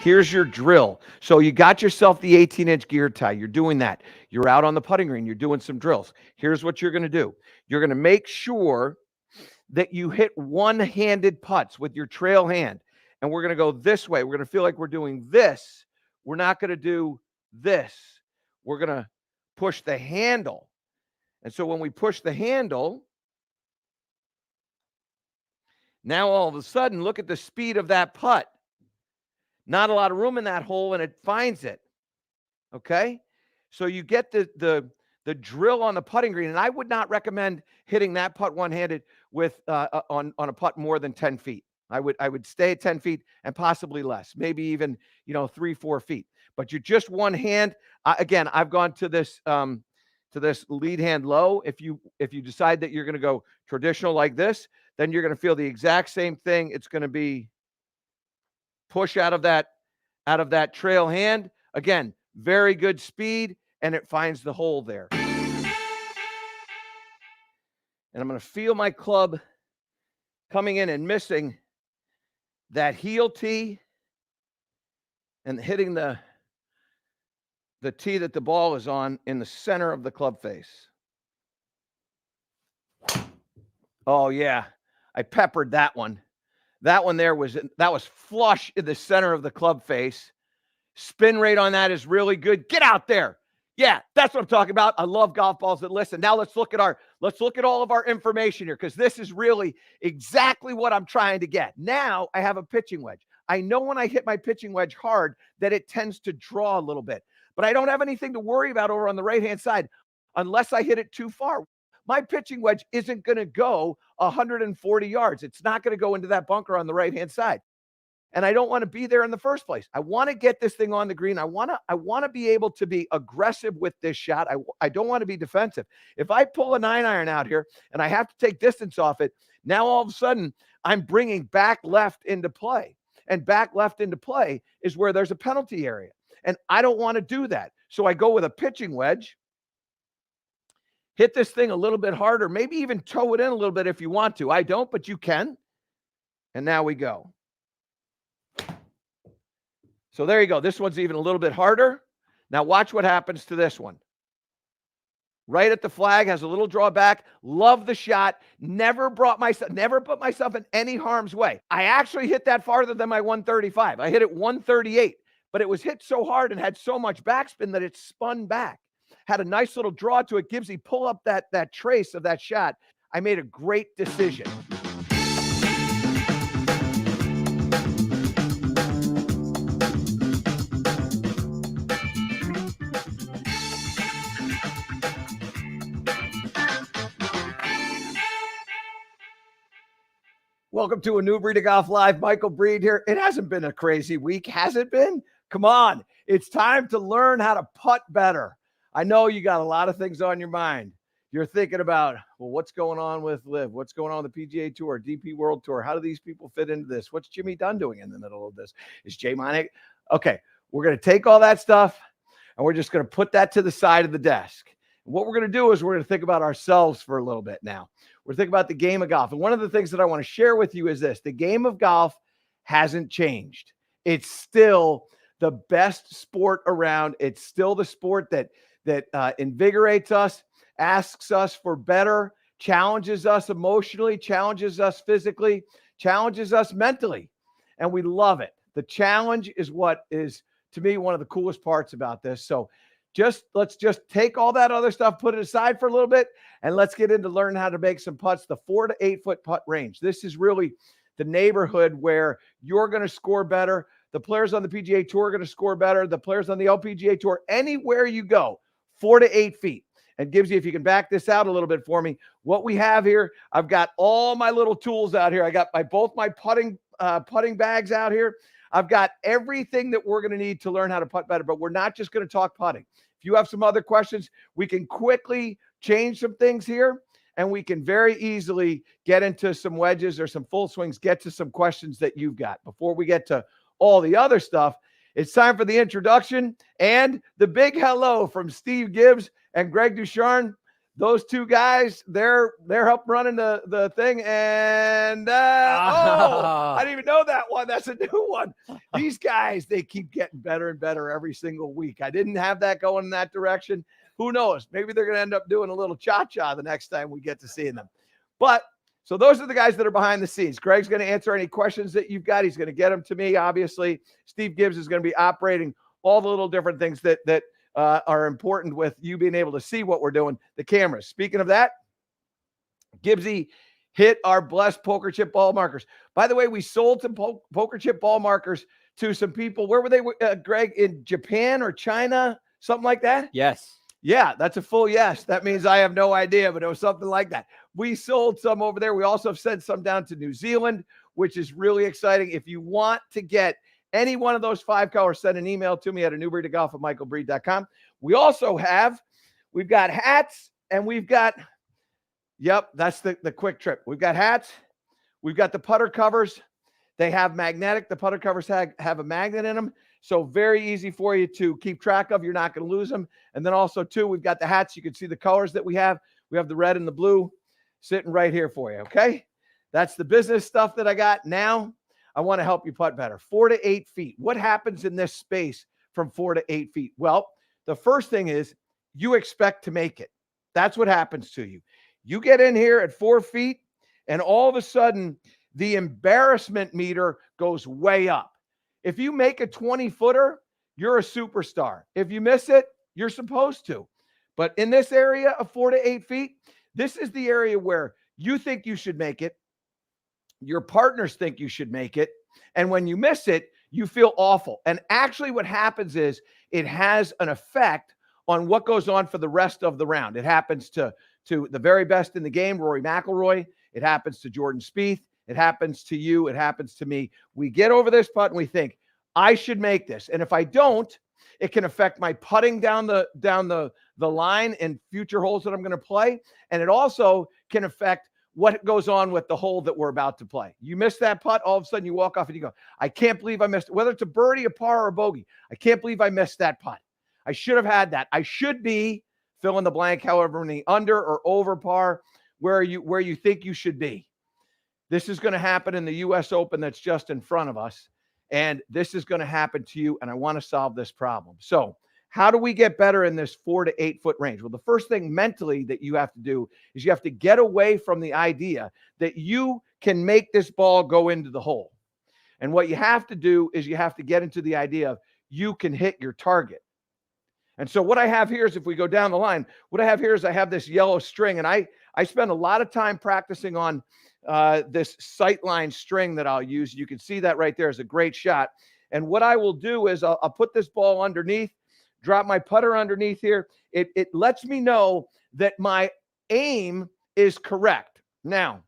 Here's your drill. So you got yourself the 18-inch gear tie. You're doing that. You're out on the putting green. You're doing some drills. Here's what you're going to do. You're going to make sure that you hit one-handed putts with your trail hand. And we're going to go this way. We're going to feel like we're doing this. We're not going to do this. We're going to push the handle. And so when we push the handle, now all of a sudden, look at the speed of that putt. Not a lot of room in that hole, and it finds it. Okay? So you get the drill on the putting green, and I would not recommend hitting that putt one-handed with on a putt more than 10 feet. I would stay at 10 feet and possibly less, maybe even 3-4 feet. But you're just one hand. Again, I've gone to this lead hand low. If you decide that you're going to go traditional like this, then you're going to feel the exact same thing. It's going to be push out of that trail hand. Again, very good speed, and it finds the hole there. And I'm going to feel my club coming in and missing that heel tee and hitting the tee that the ball is on in the center of the club face. Oh, yeah. I peppered that one. That one there was flush in the center of the club face. Spin rate on that is really good. Get out there. Yeah, that's what I'm talking about. I love golf balls that listen. Now let's look at all of our information here, because this is really exactly what I'm trying to get. Now I have a pitching wedge. I know when I hit my pitching wedge hard that it tends to draw a little bit, but I don't have anything to worry about over on the right-hand side unless I hit it too far. My pitching wedge isn't going to go 140 yards. It's not going to go into that bunker on the right-hand side. And I don't want to be there in the first place. I want to get this thing on the green. I want to be able to be aggressive with this shot. I don't want to be defensive. If I pull a 9-iron out here and I have to take distance off it, now all of a sudden I'm bringing back left into play. And back left into play is where there's a penalty area. And I don't want to do that. So I go with a pitching wedge. Hit this thing a little bit harder, maybe even toe it in a little bit if you want to. I don't, but you can. And now we go. So there you go. This one's even a little bit harder. Now watch what happens to this one. Right at the flag, has a little drawback. Love the shot. Never put myself in any harm's way. I actually hit that farther than my 135. I hit it 138, but it was hit so hard and had so much backspin that it spun back. Had a nice little draw to it. Gibbsy, pull up that trace of that shot. I made a great decision. Welcome to A New Breed of Golf Live. Michael Breed here. It hasn't been a crazy week, has it been? Come on. It's time to learn how to putt better. I know you got a lot of things on your mind. You're thinking about, well, what's going on with LIV? What's going on with the PGA Tour, DP World Tour? How do these people fit into this? What's Jimmy Dunn doing in the middle of this? Is Jay Monahan? Okay, we're going to take all that stuff, and we're just going to put that to the side of the desk. And what we're going to do is we're going to think about ourselves for a little bit now. We're thinking about the game of golf. And one of the things that I want to share with you is this. The game of golf hasn't changed. It's still the best sport around. It's still the sport that invigorates us, asks us for better, challenges us emotionally, challenges us physically, challenges us mentally, and we love it. The challenge is what is, to me, one of the coolest parts about this. So let's just take all that other stuff, put it aside for a little bit, and let's get into learning how to make some putts, the 4 to 8 foot putt range. This is really the neighborhood where you're going to score better. The players on the PGA Tour are going to score better. The players on the LPGA Tour, anywhere you go, 4 to 8 feet. And Gibbsy, if you can back this out a little bit for me, what we have here, I've got all my little tools out here. I got both my putting bags out here. I've got everything that we're going to need to learn how to putt better, but we're not just going to talk putting. If you have some other questions, we can quickly change some things here, and we can very easily get into some wedges or some full swings, get to some questions that you've got. Before we get to all the other stuff, it's time for the introduction and the big hello from Steve Gibbs and Greg Ducharme. those two guys, they're helping running the thing. And I didn't even know that one. That's a new one. These guys, they keep getting better and better every single week. I didn't have that going in that direction. Who knows? Maybe they're going to end up doing a little cha-cha the next time we get to seeing them. But so those are the guys that are behind the scenes. Greg's going to answer any questions that you've got. He's going to get them to me, obviously. Steve Gibbs is going to be operating all the little different things that are important with you being able to see what we're doing. The cameras. Speaking of that, Gibbsy hit our blessed poker chip ball markers. By the way, we sold some poker chip ball markers to some people. Where were they, Greg? In Japan or China? Something like that? Yes. Yeah, that's a full yes. That means I have no idea, but it was something like that. We sold some over there. We also have sent some down to New Zealand, which is really exciting. If you want to get any one of those 5 colors, send an email to me at newbury2golf@michaelbreed.com. We also we've got hats, and we've got, that's the quick trip. We've got hats. We've got the putter covers. They have magnetic. The putter covers have a magnet in them. So very easy for you to keep track of. You're not going to lose them. And then also, too, we've got the hats. You can see the colors that we have. We have the red and the blue sitting right here for you, okay? That's the business stuff that I got. Now, I want to help you putt better. 4 to 8 feet. What happens in this space from 4 to 8 feet? Well, the first thing is you expect to make it. That's what happens to you. You get in here at 4 feet, and all of a sudden, the embarrassment meter goes way up. If you make a 20-footer, you're a superstar. If you miss it, you're supposed to. But in this area of 4 to 8 feet, this is the area where you think you should make it. Your partners think you should make it. And when you miss it, you feel awful. And actually what happens is it has an effect on what goes on for the rest of the round. It happens to the very best in the game, Rory McIlroy. It happens to Jordan Spieth. It happens to you. It happens to me. We get over this putt and we think, I should make this. And if I don't, it can affect my putting down the line in future holes that I'm going to play. And it also can affect what goes on with the hole that we're about to play. You miss that putt, all of a sudden you walk off and you go, I can't believe I missed it. Whether it's a birdie, a par, or a bogey, I can't believe I missed that putt. I should have had that. I should be, fill in the blank, however many, under or over par, where you think you should be. This is going to happen in the U.S. Open that's just in front of us, and this is going to happen to you, and I want to solve this problem. So how do we get better in this 4 to 8 foot range? Well, the first thing mentally that you have to do is you have to get away from the idea that you can make this ball go into the hole. And what you have to do is you have to get into the idea of you can hit your target. And so what I have here is, if we go down the line, what I have here is I have this yellow string, and I spend a lot of time practicing on this sightline string that I'll use. You can see that right there is a great shot. And what I will do is I'll put this ball underneath, drop my putter underneath here. It lets me know that my aim is correct. Now,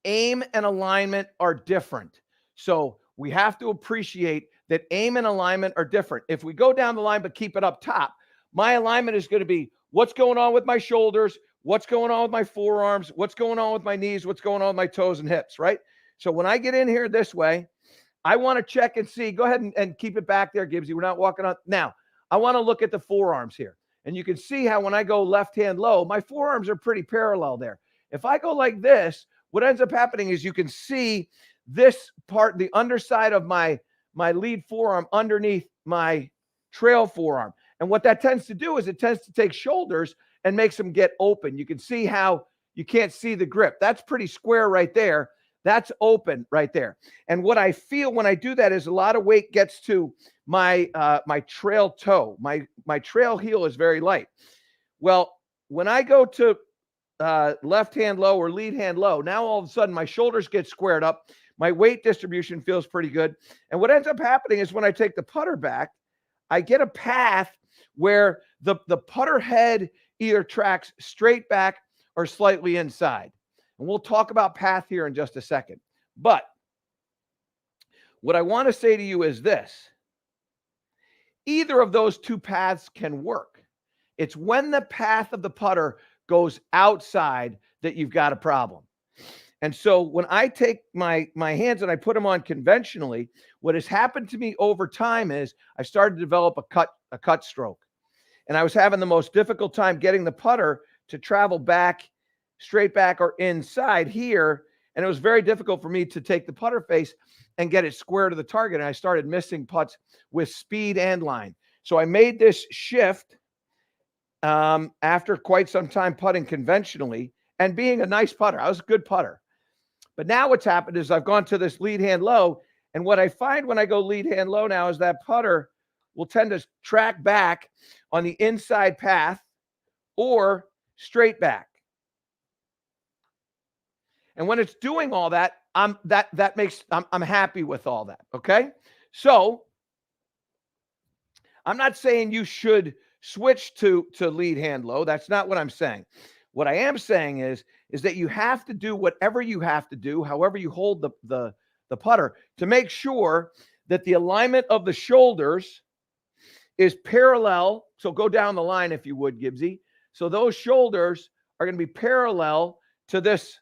aim and alignment are different. So we have to appreciate that aim and alignment are different. If we go down the line but keep it up top, my alignment is going to be what's going on with my shoulders, what's going on with my forearms, what's going on with my knees, what's going on with my toes and hips, right? So when I get in here this way, I want to check and see. Go ahead and keep it back there, Gibbsy. We're not walking on. Now, I want to look at the forearms here. And you can see how when I go left hand low, my forearms are pretty parallel there. If I go like this, what ends up happening is you can see this part, the underside of my lead forearm underneath my trail forearm. And what that tends to do is it tends to take shoulders and makes them get open. You can see how you can't see the grip. That's pretty square right there. That's open right there. And what I feel when I do that is a lot of weight gets to my trail toe. My trail heel is very light. Well, when I go to left hand low or lead hand low, now all of a sudden my shoulders get squared up. My weight distribution feels pretty good. And what ends up happening is when I take the putter back, I get a path where the putter head either tracks straight back or slightly inside. And we'll talk about path here in just a second. But what I want to say to you is this. Either of those two paths can work. It's when the path of the putter goes outside that you've got a problem. And so when I take my hands and I put them on conventionally, what has happened to me over time is I started to develop a cut stroke. and I was having the most difficult time getting the putter to travel back, straight back or inside here. And it was very difficult for me to take the putter face and get it square to the target. And I started missing putts with speed and line. So I made this shift after quite some time putting conventionally and being a nice putter. I was a good putter. But now what's happened is I've gone to this lead hand low. And what I find when I go lead hand low now is that putter will tend to track back on the inside path or straight back. And when it's doing all that, I'm happy with all that. Okay. So I'm not saying you should switch to lead hand low. That's not what I'm saying. What I am saying is that you have to do whatever you have to do, however you hold the putter, to make sure that the alignment of the shoulders is parallel. So go down the line, if you would, Gibbsy. So those shoulders are going to be parallel to this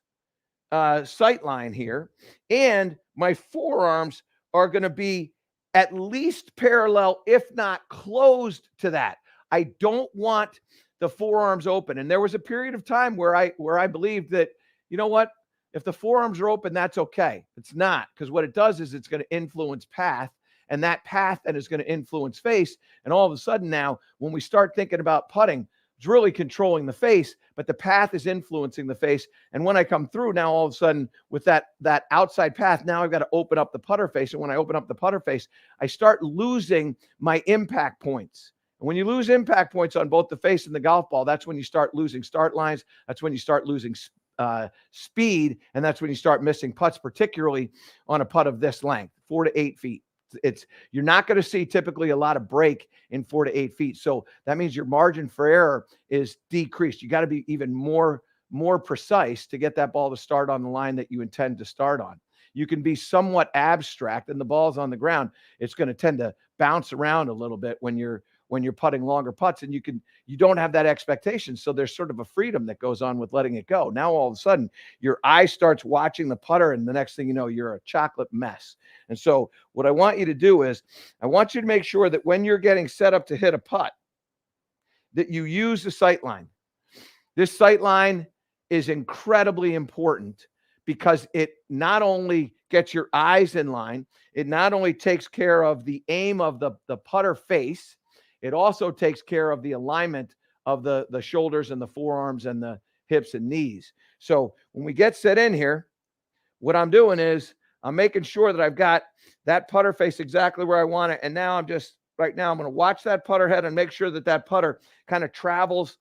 sight line here. And my forearms are going to be at least parallel, if not closed to that. I don't want the forearms open. And there was a period of time where I believed that, you know what, if the forearms are open, that's okay. It's not, because what it does is it's going to influence path, and that path then is going to influence face. And all of a sudden now, when we start thinking about putting, it's really controlling the face, but the path is influencing the face. And when I come through now, all of a sudden with that outside path, now I've got to open up the putter face. And when I open up the putter face, I start losing my impact points. And when you lose impact points on both the face and the golf ball, that's when you start losing start lines. That's when you start losing speed. And that's when you start missing putts, particularly on a putt of this length, 4 to 8 feet. You're not going to see typically a lot of break in 4 to 8 feet. So that means your margin for error is decreased. You got to be even more precise to get that ball to start on the line that you intend to start on. You can be somewhat abstract, and the ball's on the ground. It's going to tend to bounce around a little bit when you're putting longer putts, and you don't have that expectation. So there's sort of a freedom that goes on with letting it go. Now, all of a sudden, your eye starts watching the putter, and the next thing you know, you're a chocolate mess. And so what I want you to do is I want you to make sure that when you're getting set up to hit a putt, that you use the sight line. This sight line is incredibly important because it not only gets your eyes in line, it not only takes care of the aim of the putter face, it also takes care of the alignment of the shoulders and the forearms and the hips and knees. So when we get set in here, what I'm doing is I'm making sure that I've got that putter face exactly where I want it. And now I'm going to watch that putter head and make sure that putter kind of travels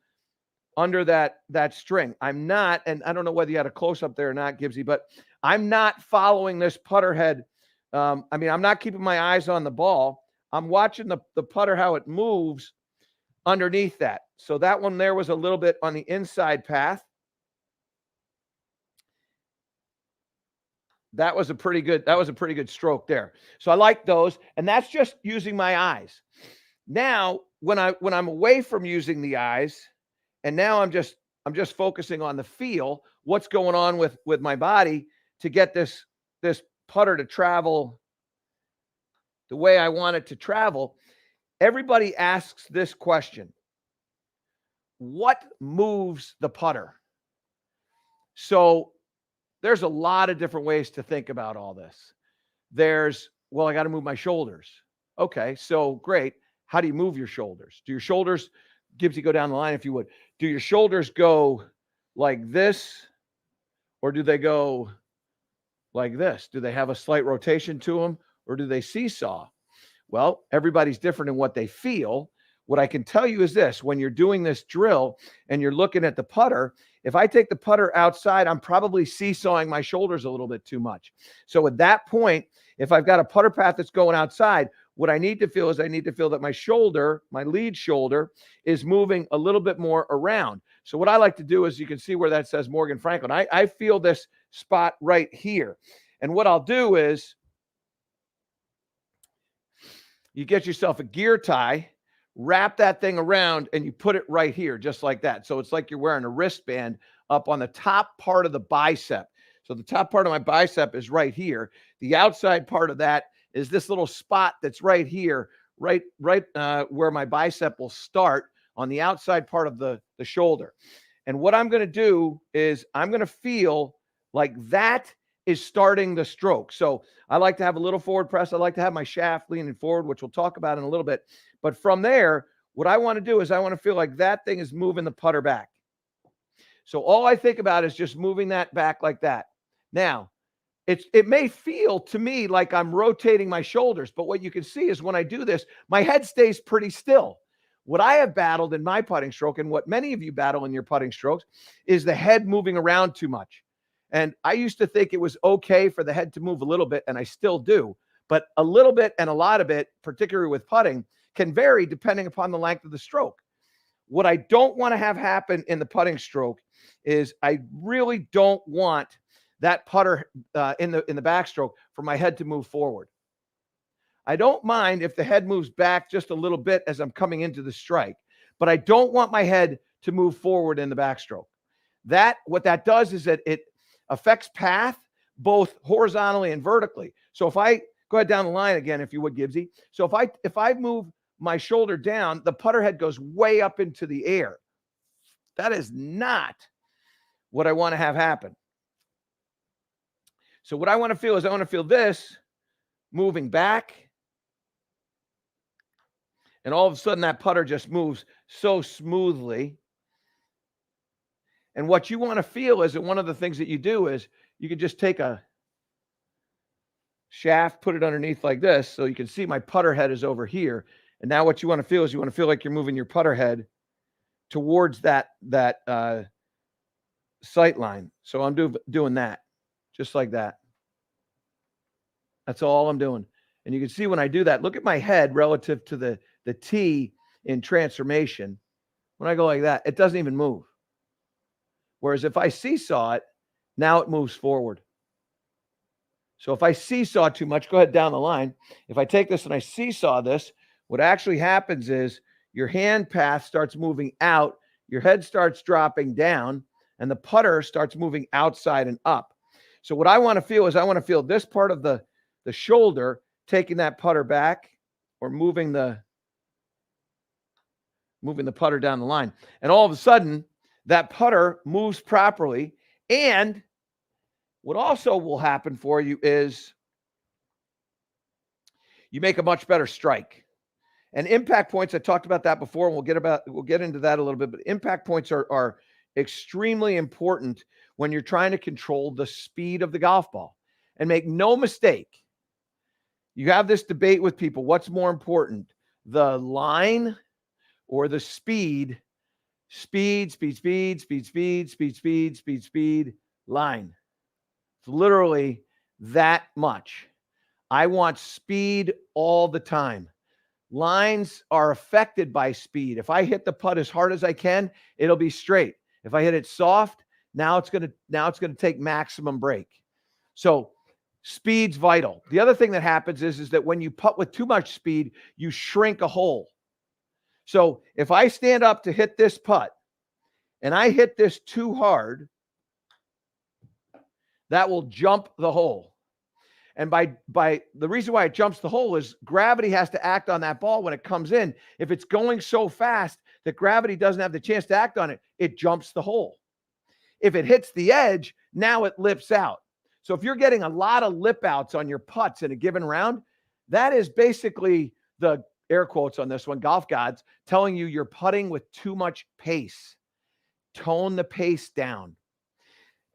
under that string. I'm not, and I don't know whether you had a close up there or not, Gibbsy, but I'm not following this putter head. I'm not keeping my eyes on the ball. I'm watching the putter, how it moves underneath that. So that one there was a little bit on the inside path. That was a pretty good stroke there. So I like those. And that's just using my eyes. Now, when I'm away from using the eyes, and now I'm just focusing on the feel, what's going on with my body to get this putter to travel the way I want it to travel. Everybody asks this question: what moves the putter? So there's a lot of different ways to think about all this. I got to move my shoulders. Okay, so great. How do you move your shoulders? Do your shoulders, Gibbsy, go down the line if you would. Do your shoulders go like this, or do they go like this? Do they have a slight rotation to them, or do they seesaw? Well, everybody's different in what they feel. What I can tell you is this: when you're doing this drill and you're looking at the putter, if I take the putter outside, I'm probably seesawing my shoulders a little bit too much. So at that point, if I've got a putter path that's going outside, what I need to feel is that my shoulder, my lead shoulder, is moving a little bit more around. So what I like to do is, you can see where that says Morgan Franklin. I feel this spot right here. And what I'll do is, you get yourself a gear tie, wrap that thing around, and you put it right here, just like that. So it's like you're wearing a wristband up on the top part of the bicep. So the top part of my bicep is right here. The outside part of that is this little spot that's right here, right where my bicep will start on the outside part of the shoulder. And what I'm going to do is I'm going to feel like that is starting the stroke. So I like to have a little forward press. I like to have my shaft leaning forward, which we'll talk about in a little bit. But from there, what I want to do is I want to feel like that thing is moving the putter back. So all I think about is just moving that back like that. Now, it may feel to me like I'm rotating my shoulders, but what you can see is when I do this, my head stays pretty still. What I have battled in my putting stroke, and what many of you battle in your putting strokes, is the head moving around too much. And I used to think it was okay for the head to move a little bit, and I still do. But a little bit and a lot of it, particularly with putting, can vary depending upon the length of the stroke. What I don't want to have happen in the putting stroke is I really don't want that putter in the backstroke for my head to move forward. I don't mind if the head moves back just a little bit as I'm coming into the strike, but I don't want my head to move forward in the backstroke. What that does is that it affects path both horizontally and vertically. So if I go ahead down the line again, if you would, Gibbsy. So if I move my shoulder down, the putter head goes way up into the air. That is not what I want to have happen. So what I want to feel is I want to feel this moving back. And all of a sudden that putter just moves so smoothly. And what you want to feel is that one of the things that you do is you can just take a shaft, put it underneath like this. So you can see my putter head is over here. And now what you want to feel is you want to feel like you're moving your putter head towards that sight line. So I'm doing that, just like that. That's all I'm doing. And you can see when I do that, look at my head relative to the T in transformation. When I go like that, it doesn't even move. Whereas if I seesaw it, now it moves forward. So if I seesaw too much, go ahead down the line. If I take this and I seesaw this, what actually happens is your hand path starts moving out, your head starts dropping down, and the putter starts moving outside and up. So what I want to feel is I want to feel this part of the shoulder taking that putter back or moving the putter down the line. And all of a sudden, that putter moves properly. And what also will happen for you is you make a much better strike. And impact points, I talked about that before, and we'll get into that a little bit, but impact points are extremely important when you're trying to control the speed of the golf ball. And make no mistake, you have this debate with people. What's more important, the line or the speed? Speed, line. It's literally that much. I want speed all the time. Lines are affected by speed. If I hit the putt as hard as I can, it'll be straight. If I hit it soft, now it's going to take maximum break. So speed's vital. The other thing that happens is that when you putt with too much speed, you shrink a hole. So if I stand up to hit this putt and I hit this too hard, that will jump the hole. And by the reason why it jumps the hole is gravity has to act on that ball when it comes in. If it's going so fast that gravity doesn't have the chance to act on it, it jumps the hole. If it hits the edge, now it lips out. So if you're getting a lot of lip outs on your putts in a given round, that is basically the air quotes on this one, golf gods telling you you're putting with too much pace. Tone the pace down.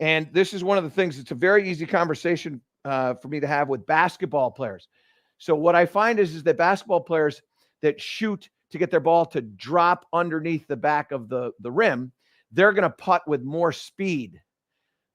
And this is one of the things, it's a very easy conversation for me to have with basketball players. So what I find is that basketball players that shoot to get their ball to drop underneath the back of the rim, they're going to putt with more speed.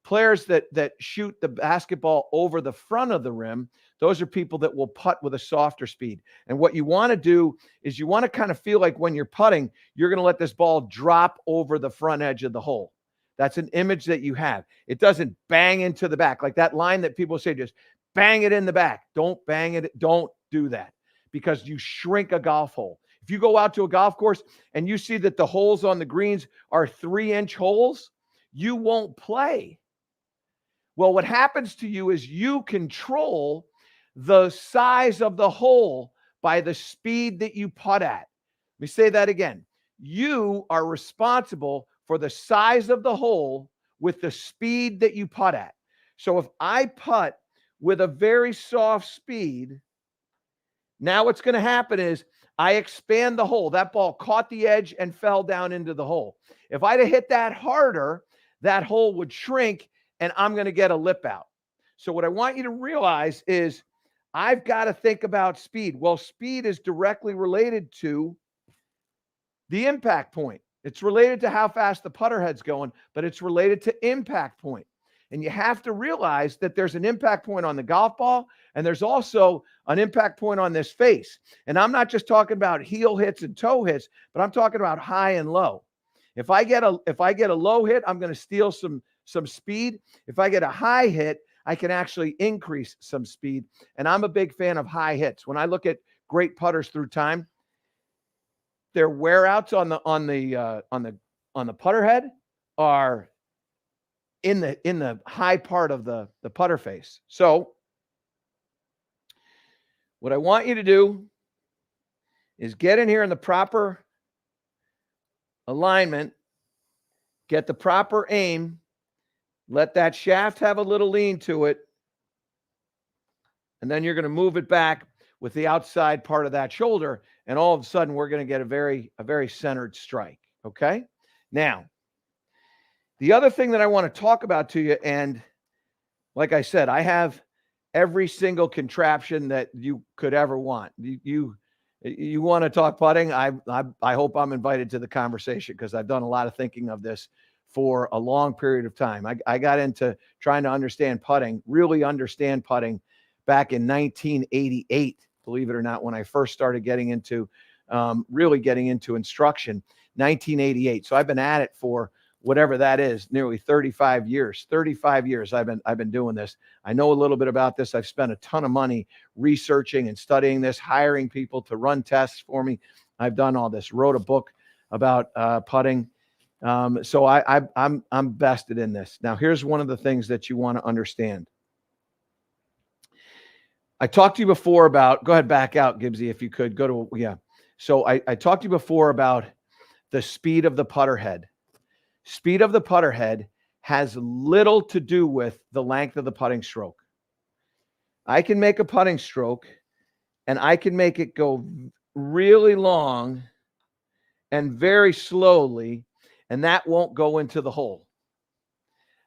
Players that shoot the basketball over the front of the rim, those are people that will putt with a softer speed. And what you want to do is you want to kind of feel like when you're putting, you're going to let this ball drop over the front edge of the hole. That's an image that you have. It doesn't bang into the back. Like that line that people say, just bang it in the back. Don't bang it. Don't do that because you shrink a golf hole. If you go out to a golf course and you see that the holes on the greens are 3-inch holes, you won't play. Well, what happens to you is you control the size of the hole by the speed that you putt at. Let me say that again. You are responsible for the size of the hole with the speed that you putt at. So if I putt with a very soft speed, now what's going to happen is I expand the hole. That ball caught the edge and fell down into the hole. If I'd have hit that harder, that hole would shrink and I'm going to get a lip out. So what I want you to realize is I've got to think about speed. Well, speed is directly related to the impact point. It's related to how fast the putter head's going, but it's related to impact point. And you have to realize that there's an impact point on the golf ball, and there's also an impact point on this face. And I'm not just talking about heel hits and toe hits, but I'm talking about high and low. If I get a low hit, I'm going to steal some speed. If I get a high hit, I can actually increase some speed. And I'm a big fan of high hits. When I look at great putters through time, their wear outs on the putter head are in the high part of the putter face. So what I want you to do is get in here in the proper alignment, get the proper aim, let that shaft have a little lean to it, and then you're going to move it back with the outside part of that shoulder, and all of a sudden we're going to get a very centered strike, okay? Now, the other thing that I want to talk about to you, and like I said, I have every single contraption that you could ever want. You want to talk putting? I hope I'm invited to the conversation because I've done a lot of thinking of this for a long period of time. I got into trying to understand putting, really understand putting back in 1988, believe it or not, when I first started getting into really getting into instruction, 1988. So I've been at it for whatever that is, nearly 35 years. 35 years I've been doing this. I know a little bit about this. I've spent a ton of money researching and studying this, hiring people to run tests for me. I've done all this, wrote a book about putting. So I'm vested in this. Now, here's one of the things that you want to understand. I talked to you before about, go ahead, back out, Gibbsy, if you could go to, yeah. So I talked to you before about the speed of the putter head. Speed of the putter head has little to do with the length of the putting stroke. I can make a putting stroke and I can make it go really long and very slowly, and that won't go into the hole.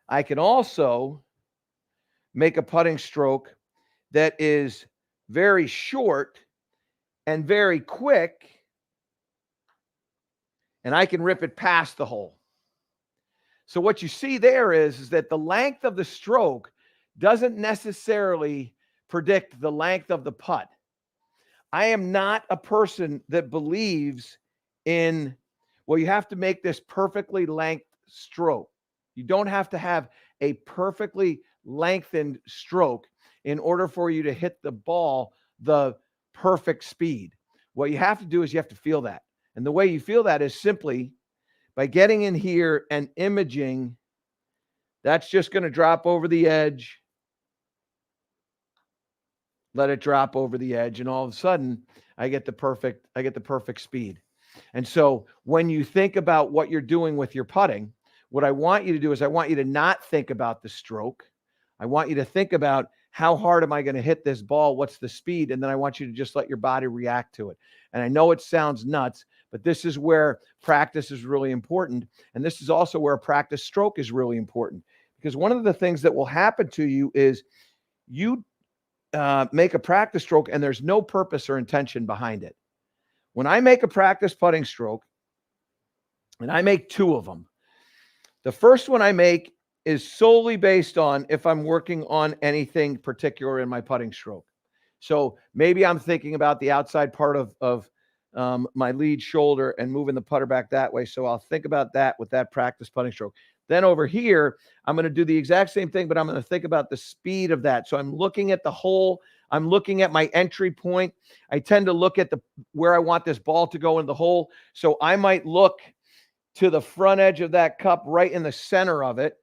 I can also make a putting stroke that is very short and very quick, and I can rip it past the hole. So what you see there is that the length of the stroke doesn't necessarily predict the length of the putt. I am not a person that believes in, well, you have to make this perfectly length stroke. You don't have to have a perfectly lengthened stroke in order for you to hit the ball the perfect speed. What you have to do is you have to feel that. And the way you feel that is simply by getting in here and imaging. That's just going to drop over the edge. Let it drop over the edge, and all of a sudden I get the perfect speed. And so when you think about what you're doing with your putting, what I want you to do is I want you to not think about the stroke. I want you to think about how hard am I going to hit this ball? What's the speed? And then I want you to just let your body react to it. And I know it sounds nuts, but this is where practice is really important. And this is also where a practice stroke is really important, because one of the things that will happen to you is you make a practice stroke and there's no purpose or intention behind it. When I make a practice putting stroke, and I make two of them, the first one I make is solely based on if I'm working on anything particular in my putting stroke. So maybe I'm thinking about the outside part of my lead shoulder and moving the putter back that way. So I'll think about that with that practice putting stroke. Then over here, I'm going to do the exact same thing, but I'm going to think about the speed of that. So I'm looking at the hole. I'm looking at my entry point. I tend to look at where I want this ball to go in the hole. So I might look to the front edge of that cup, right in the center of it.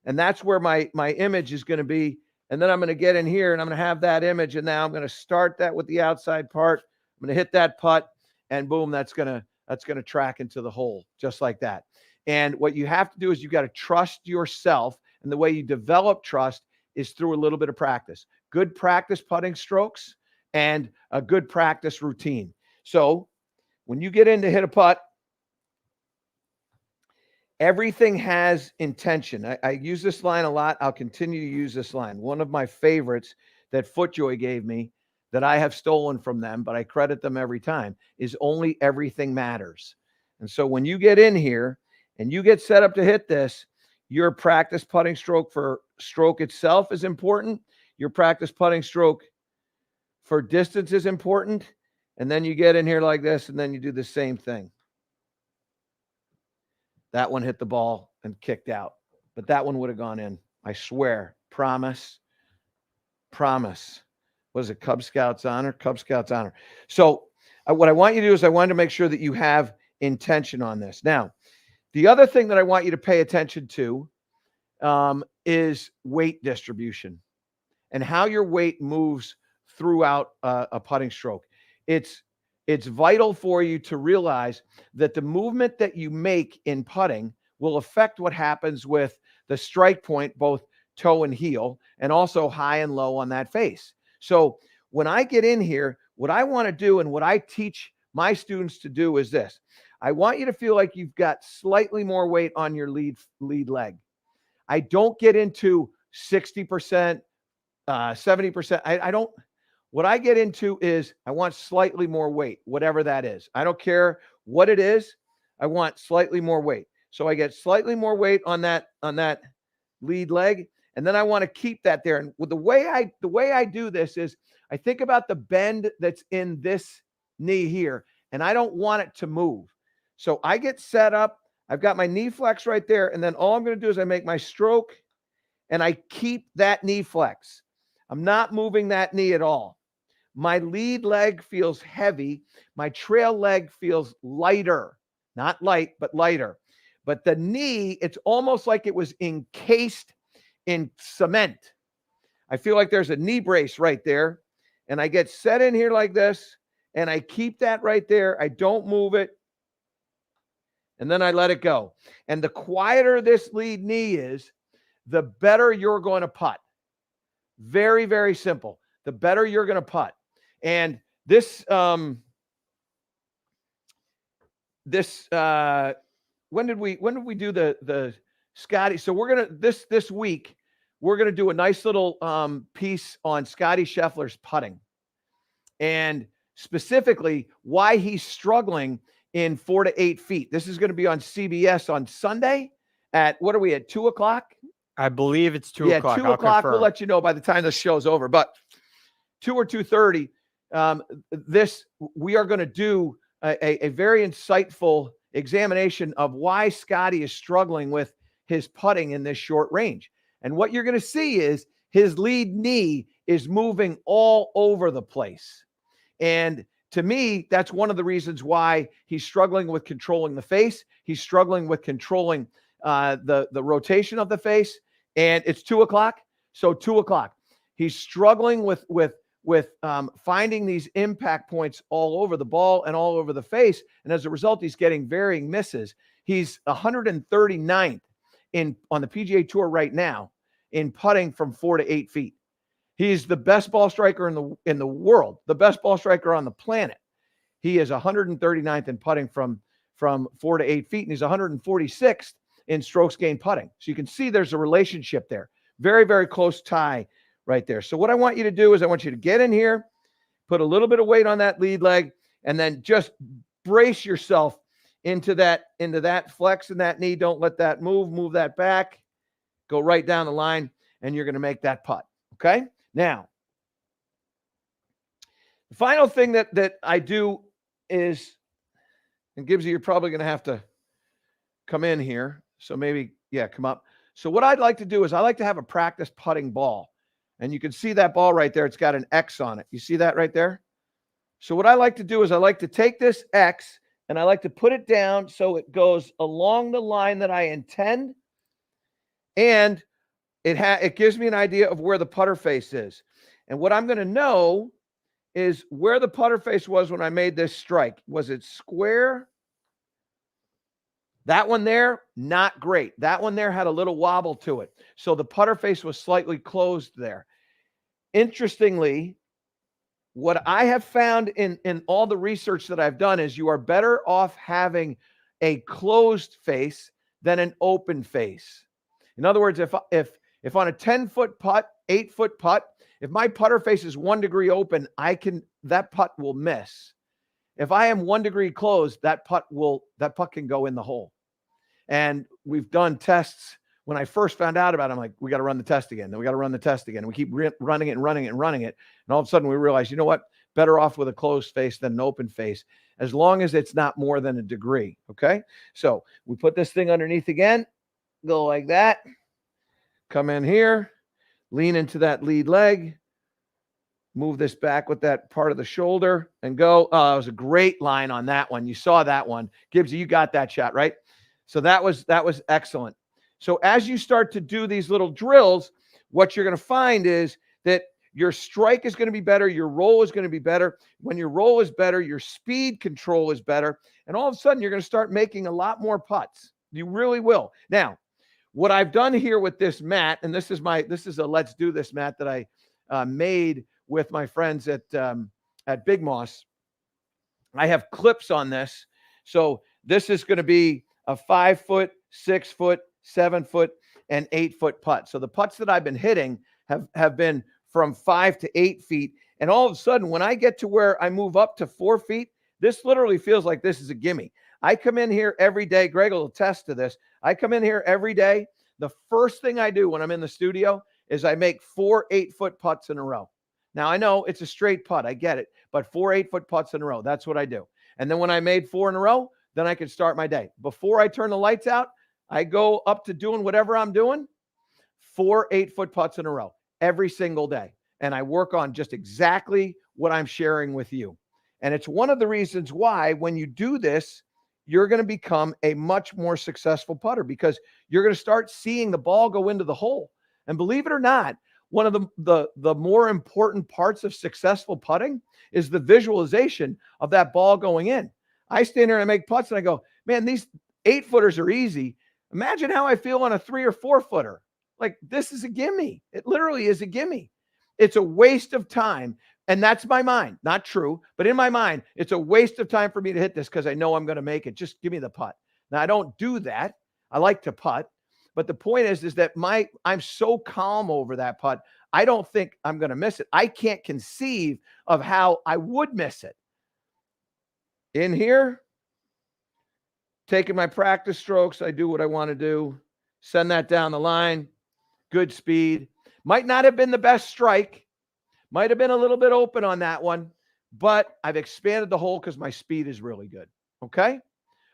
And that's where my image is going to be. And then I'm going to get in here and I'm going to have that image. And now I'm going to start that with the outside part. I'm going to hit that putt, and boom, that's going that's going to track into the hole just like that. And what you have to do is you got to trust yourself. And the way you develop trust is through a little bit of practice. Good practice putting strokes and a good practice routine. So when you get in to hit a putt, everything has intention. I use this line a lot. I'll continue to use this line. One of my favorites that FootJoy gave me that I have stolen from them, but I credit them every time, is only everything matters. And so when you get in here and you get set up to hit this, your practice putting stroke for stroke itself is important. Your practice putting stroke for distance is important. And then you get in here like this, and then you do the same thing. That one hit the ball and kicked out, but that one would have gone in. I swear. Promise. Promise. Was it Cub Scouts honor? Cub Scouts honor. So what I want you to do is I want to make sure that you have intention on this. Now, the other thing that I want you to pay attention to is weight distribution and how your weight moves throughout a putting stroke. It's vital for you to realize that the movement that you make in putting will affect what happens with the strike point, both toe and heel, and also high and low on that face. So when I get in here, what I want to do and what I teach my students to do is this. I want you to feel like you've got slightly more weight on your lead leg. I don't get into 60%, 70%. I don't. What I get into is I want slightly more weight, whatever that is. I don't care what it is. I want slightly more weight. So I get slightly more weight on that lead leg, and then I want to keep that there. And with the way I do this is I think about the bend that's in this knee here, and I don't want it to move. So I get set up. I've got my knee flex right there, and then all I'm going to do is I make my stroke, and I keep that knee flex. I'm not moving that knee at all. My lead leg feels heavy. My trail leg feels lighter, not light, but lighter. But the knee, it's almost like it was encased in cement. I feel like there's a knee brace right there. And I get set in here like this, and I keep that right there. I don't move it. And then I let it go. And the quieter this lead knee is, the better you're going to putt. Very, very simple. The better you're going to putt. And this, when did we do the Scotty? So we're going to, this week, we're going to do a nice little piece on Scotty Scheffler's putting, and specifically why he's struggling in 4 to 8 feet. This is going to be on CBS on Sunday at, what are we at, 2 o'clock? I believe it's 2 o'clock. 2 o'clock. We'll let you know by the time this show's over, but 2 or 2:30, we are going to do a very insightful examination of why Scotty is struggling with his putting in this short range. And what you're going to see is his lead knee is moving all over the place. And to me, that's one of the reasons why he's struggling with controlling the face. He's struggling with controlling the rotation of the face. And it's 2 o'clock. So 2 o'clock, he's struggling with finding these impact points all over the ball and all over the face. And as a result, he's getting varying misses. He's 139th on the PGA Tour right now in putting from 4 to 8 feet. He's the best ball striker in the world, the best ball striker on the planet. He is 139th in putting from 4 to 8 feet, and he's 146th in strokes gained putting. So you can see there's a relationship there. Very, very close tie right there. So what I want you to do is I want you to get in here, put a little bit of weight on that lead leg, and then just brace yourself into that flex in that knee. Don't let that move. Move that back. Go right down the line, and you're going to make that putt. Okay? Now, the final thing that I do is, and Gibbsy, you're probably going to have to come in here. So maybe, yeah, come up. So what I'd like to do is I like to have a practice putting ball. And you can see that ball right there. It's got an X on it. You see that right there? So what I like to do is I like to take this X and I like to put it down so it goes along the line that I intend. And it gives me an idea of where the putter face is. And what I'm going to know is where the putter face was when I made this strike. Was it square That one there, not great. That one there had a little wobble to it. So the putter face was slightly closed there. Interestingly, what I have found in all the research that I've done is you are better off having a closed face than an open face. In other words, if on a 10-foot putt, 8-foot putt, if my putter face is 1 degree open, that putt will miss. If I am 1 degree closed, that putt can go in the hole. And we've done tests. When I first found out about it, I'm like, we got to run the test again. Then we got to run the test again. And we keep running it and running it and running it. And all of a sudden we realize, you know what? Better off with a closed face than an open face, as long as it's not more than a degree. Okay. So we put this thing underneath again, go like that, come in here, lean into that lead leg, move this back with that part of the shoulder and go. It was a great line on that one. You saw that one. Gibbsy, you got that shot, right? So that was excellent. So as you start to do these little drills, what you're going to find is that your strike is going to be better. Your roll is going to be better. When your roll is better, your speed control is better. And all of a sudden, you're going to start making a lot more putts. You really will. Now, what I've done here with this mat, and this is a Let's Do This mat that I made with my friends at Big Moss. I have clips on this. So this is going to be a 5-foot, 6-foot, 7-foot, and 8-foot putt. So the putts that I've been hitting have been from 5 to 8 feet. And all of a sudden, when I get to where I move up to 4 feet, this literally feels like this is a gimme. I come in here every day. Greg will attest to this. I come in here every day. The first thing I do when I'm in the studio is I make 4 8-foot putts in a row. Now, I know it's a straight putt. I get it. But 4 8-foot putts in a row. That's what I do. And then when I made 4 in a row, then I can start my day. Before I turn the lights out, I go up to doing whatever I'm doing, 4 8-foot putts in a row every single day. And I work on just exactly what I'm sharing with you. And it's one of the reasons why when you do this, you're going to become a much more successful putter, because you're going to start seeing the ball go into the hole. And believe it or not, one of the more important parts of successful putting is the visualization of that ball going in. I stand there and I make putts and I go, man, these 8-footers are easy. Imagine how I feel on a 3 or 4-footer. Like, this is a gimme. It literally is a gimme. It's a waste of time. And that's my mind. Not true, but in my mind, it's a waste of time for me to hit this because I know I'm going to make it. Just give me the putt. Now, I don't do that. I like to putt. But the point is that I'm so calm over that putt, I don't think I'm going to miss it. I can't conceive of how I would miss it. In here, taking my practice strokes, I do what I want to do. Send that down the line. Good speed. Might not have been the best strike. Might have been a little bit open on that one, but I've expanded the hole because my speed is really good. Okay?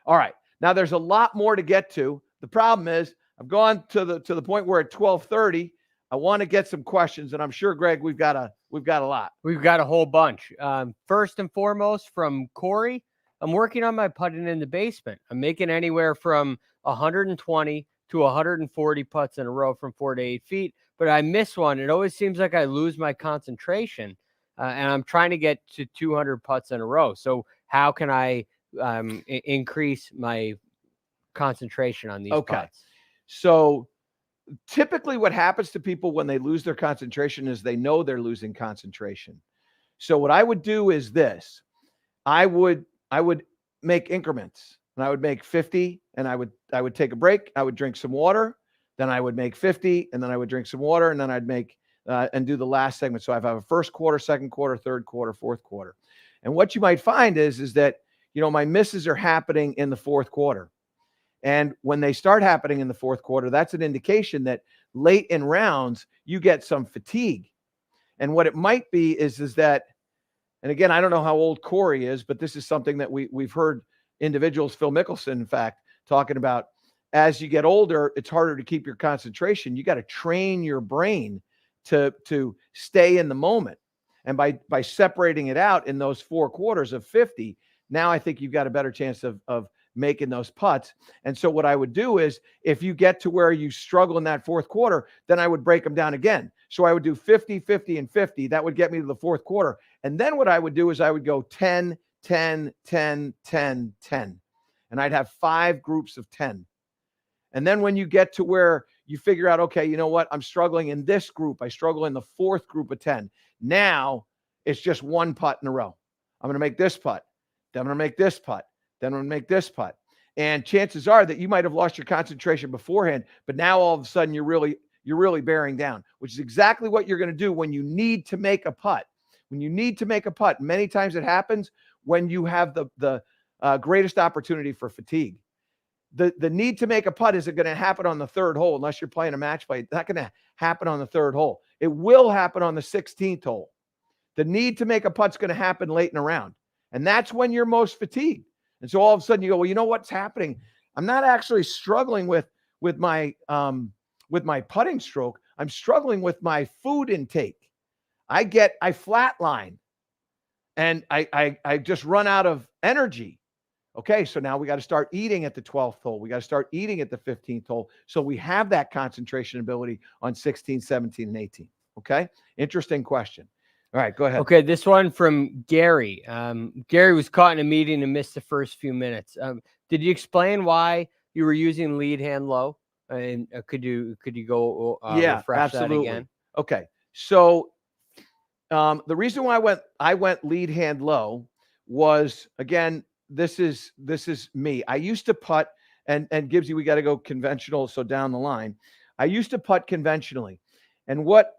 All right. Now there's a lot more to get to. The problem is I've gone to the point where at 12:30, I want to get some questions, and I'm sure, Greg, we've got a lot. We've got a whole bunch. First and foremost, from Corey, I'm working on my putting in the basement. I'm making anywhere from 120 to 140 putts in a row from 4 to 8 feet, but I miss one. It always seems like I lose my concentration, and I'm trying to get to 200 putts in a row. So how can I increase my concentration on these putts? So typically what happens to people when they lose their concentration is they know they're losing concentration. So what I would do is this. I would make increments, and I would make 50, and I would take a break. I would drink some water. Then I would make 50, and then I would drink some water, and then I'd make and do the last segment. So I have a first quarter, second quarter, third quarter, fourth quarter. And what you might find is that, my misses are happening in the fourth quarter. And when they start happening in the fourth quarter, that's an indication that late in rounds, you get some fatigue. And what it might be is that, and again, I don't know how old Corey is, but this is something that we've heard individuals, Phil Mickelson, in fact, talking about. As you get older, it's harder to keep your concentration. You got to train your brain to stay in the moment. And by separating it out in those 4 quarters of 50, now I think you've got a better chance of making those putts. And so what I would do is, if you get to where you struggle in that fourth quarter, then I would break them down again. So I would do 50, 50, and 50. That would get me to the fourth quarter. And then what I would do is I would go 10, 10, 10, 10, 10. and I'd have 5 groups of 10. And then when you get to where you figure out, okay, you know what? I'm struggling in this group. I struggle in the 4th group of 10. Now it's just 1 putt in a row. I'm going to make this putt. Then I'm going to make this putt. Then I'm going to make this putt. And chances are that you might have lost your concentration beforehand, but now all of a sudden you're really bearing down, which is exactly what you're going to do when you need to make a putt. When you need to make a putt, many times it happens when you have the greatest opportunity for fatigue. The need to make a putt isn't going to happen on the 3rd hole unless you're playing a match play. It's not going to happen on the 3rd hole. It will happen on the 16th hole. The need to make a putt's going to happen late in the round. And that's when you're most fatigued. And so all of a sudden you go, well, you know what's happening? I'm not actually struggling with my putting stroke. I'm struggling with my food intake. I flatline and I just run out of energy. Okay, so now we got to start eating at the 12th hole. We got to start eating at the 15th hole. So we have that concentration ability on 16, 17, and 18. Okay, interesting question. All right, go ahead. Okay, this one from Gary. Gary was caught in a meeting and missed the first few minutes. Did you explain why you were using lead hand low? And could you go refresh absolutely. that again? Okay, so the reason why I went lead hand low was, again, this is me. I used to putt, and Gibbsy, we got to go conventional. So down the line, I used to putt conventionally, and what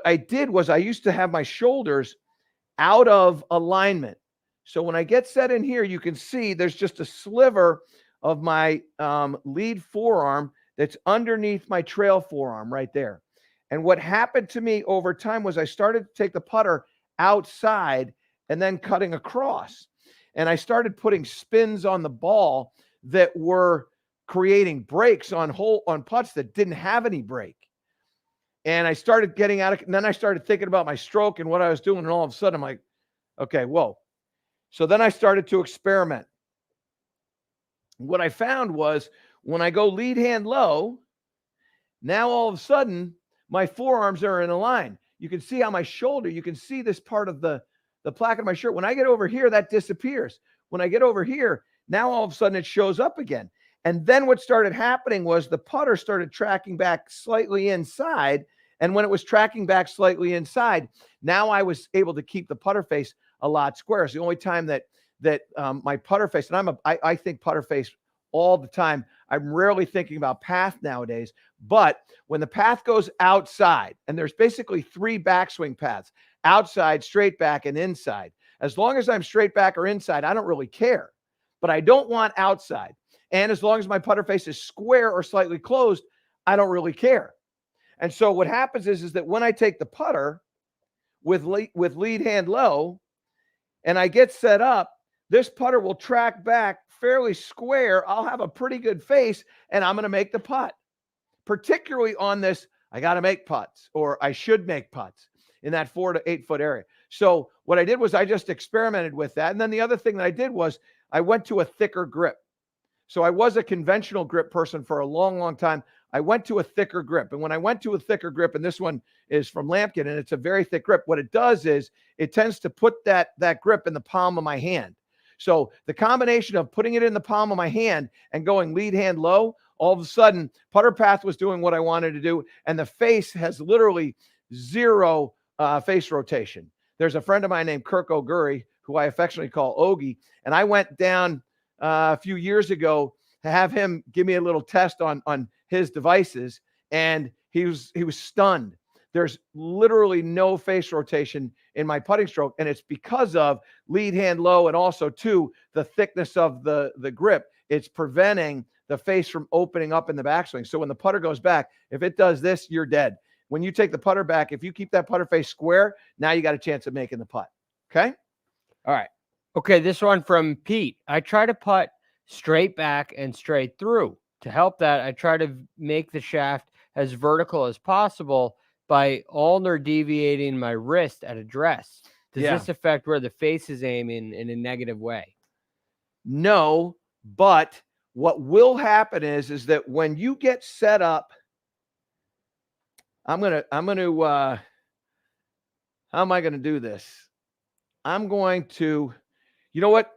I did was I used to have my shoulders out of alignment. So when I get set in here, you can see there's just a sliver of my lead forearm that's underneath my trail forearm right there. And what happened to me over time was I started to take the putter outside and then cutting across. And I started putting spins on the ball that were creating breaks on putts that didn't have any break. And I started getting out of, and then I started thinking about my stroke and what I was doing. And all of a sudden I'm like, okay, whoa. So then I started to experiment. What I found was when I go lead hand low, now all of a sudden my forearms are in a line. You can see how my shoulder, you can see this part of the plaque of my shirt. When I get over here, that disappears. When I get over here, now all of a sudden it shows up again. And then what started happening was the putter started tracking back slightly inside. And when it was tracking back slightly inside, now I was able to keep the putter face a lot squarer. It's the only time that my putter face, and I think putter face all the time. I'm rarely thinking about path nowadays, but when the path goes outside, and there's basically 3 backswing paths: outside, straight back, and inside. As long as I'm straight back or inside, I don't really care, but I don't want outside. And as long as my putter face is square or slightly closed, I don't really care. And so what happens is that when I take the putter with lead hand low and I get set up, this putter will track back fairly square. I'll have a pretty good face and I'm going to make the putt, particularly on this. I got to make putts, or I should make putts in that 4 to 8 foot area. So what I did was I just experimented with that. And then the other thing that I did was I went to a thicker grip. So I was a conventional grip person for a long, long time. I went to a thicker grip. And when I went to a thicker grip, and this one is from Lampkin, and it's a very thick grip, what it does is it tends to put that grip in the palm of my hand. So the combination of putting it in the palm of my hand and going lead hand low, all of a sudden, putter path was doing what I wanted to do, and the face has literally zero face rotation. There's a friend of mine named Kirk O'Gurry, who I affectionately call Ogie, and I went down a few years ago to have him give me a little test on his devices, and he was stunned. There's literally no face rotation in my putting stroke, and it's because of lead hand low, and also too the thickness of the grip. It's preventing the face from opening up in the backswing. So when the putter goes back, if it does this, you're dead. When you take the putter back, if you keep that putter face square, now you got a chance of making the putt. Okay? All right. Okay, this one from Pete. I try to putt straight back and straight through. To help that, I try to make the shaft as vertical as possible by ulnar deviating my wrist at address. Does this affect where the face is aiming in a negative way? No, but what will happen is that when you get set up, how am I going to do this? I'm going to, you know what,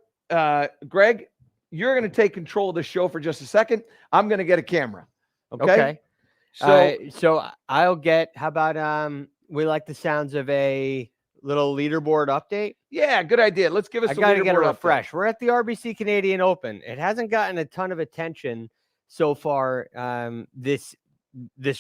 Greg, you're going to take control of the show for just a second. I'm going to get a camera. Okay. So, so I'll get, how about, we like the sounds of a little leaderboard update. yeah, good idea. Let's give us I a got to get a leaderboard refresh. update. We're at the RBC Canadian Open. It hasn't gotten a ton of attention so far this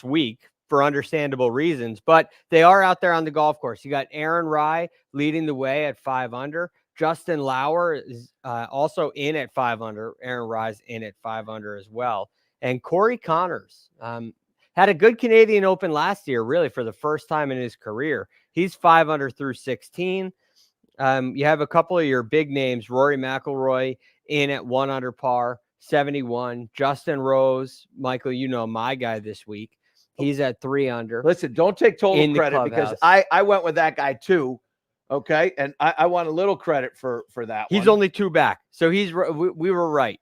week for understandable reasons, but they are out there on the golf course. You got Aaron Rai leading the way at 5 under. Justin Lauer is also in at 5 under. Aaron Rai's in at 5 under as well. And Corey Connors had a good Canadian Open last year, really for the first time in his career. He's 5 under through 16. You have a couple of your big names, Rory McIlroy in at 1 under par, 71. Justin Rose, Michael, you know my guy this week. He's at 3 under. Listen, don't take total credit because I went with that guy too. Okay. And I want a little credit for that. He's only 2 back. So we were right.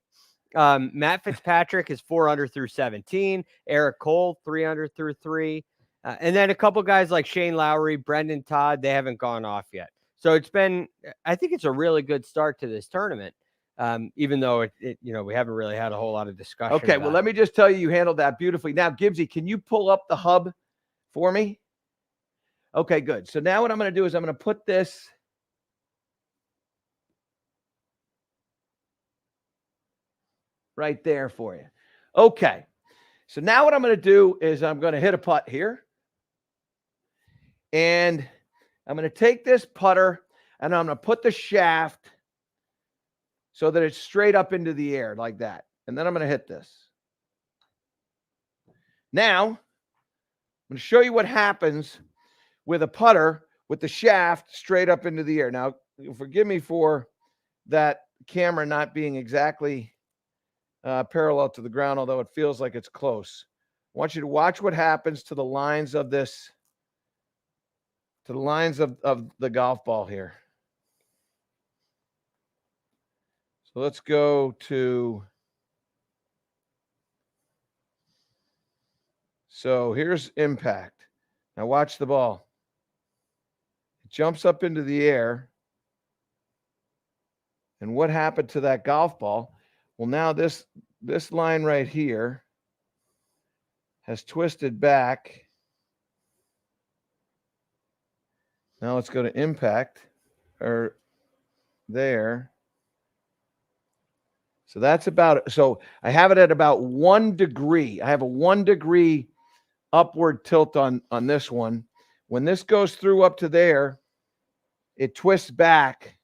Matt Fitzpatrick is 4 under through 17. Eric Cole, 3 under through 3. And then a couple guys like Shane Lowry, Brendan Todd, they haven't gone off yet. So I think it's a really good start to this tournament. Even though we haven't really had a whole lot of discussion. Okay, well, let me just tell you handled that beautifully. Now, Gibbsy, can you pull up the hub for me? Okay, good. So now what I'm going to do is I'm going to put this right there for you. Okay, so now what I'm going to do is I'm going to hit a putt here. And I'm going to take this putter and I'm going to put the shaft so that it's straight up into the air like that. And then I'm going to hit this. Now, I'm going to show you what happens with a putter with the shaft straight up into the air. Now, forgive me for that camera not being exactly parallel to the ground, although it feels like it's close. I want you to watch what happens to the lines of this, to the lines of the golf ball here. So let's go to, so here's impact. Now watch the ball. It jumps up into the air. And what happened to that golf ball? Well, now this line right here has twisted back. Now let's go to impact, or there. So that's about, so I have it at about 1 degree. I have a 1 degree upward tilt on this one. When this goes through up to there, it twists back,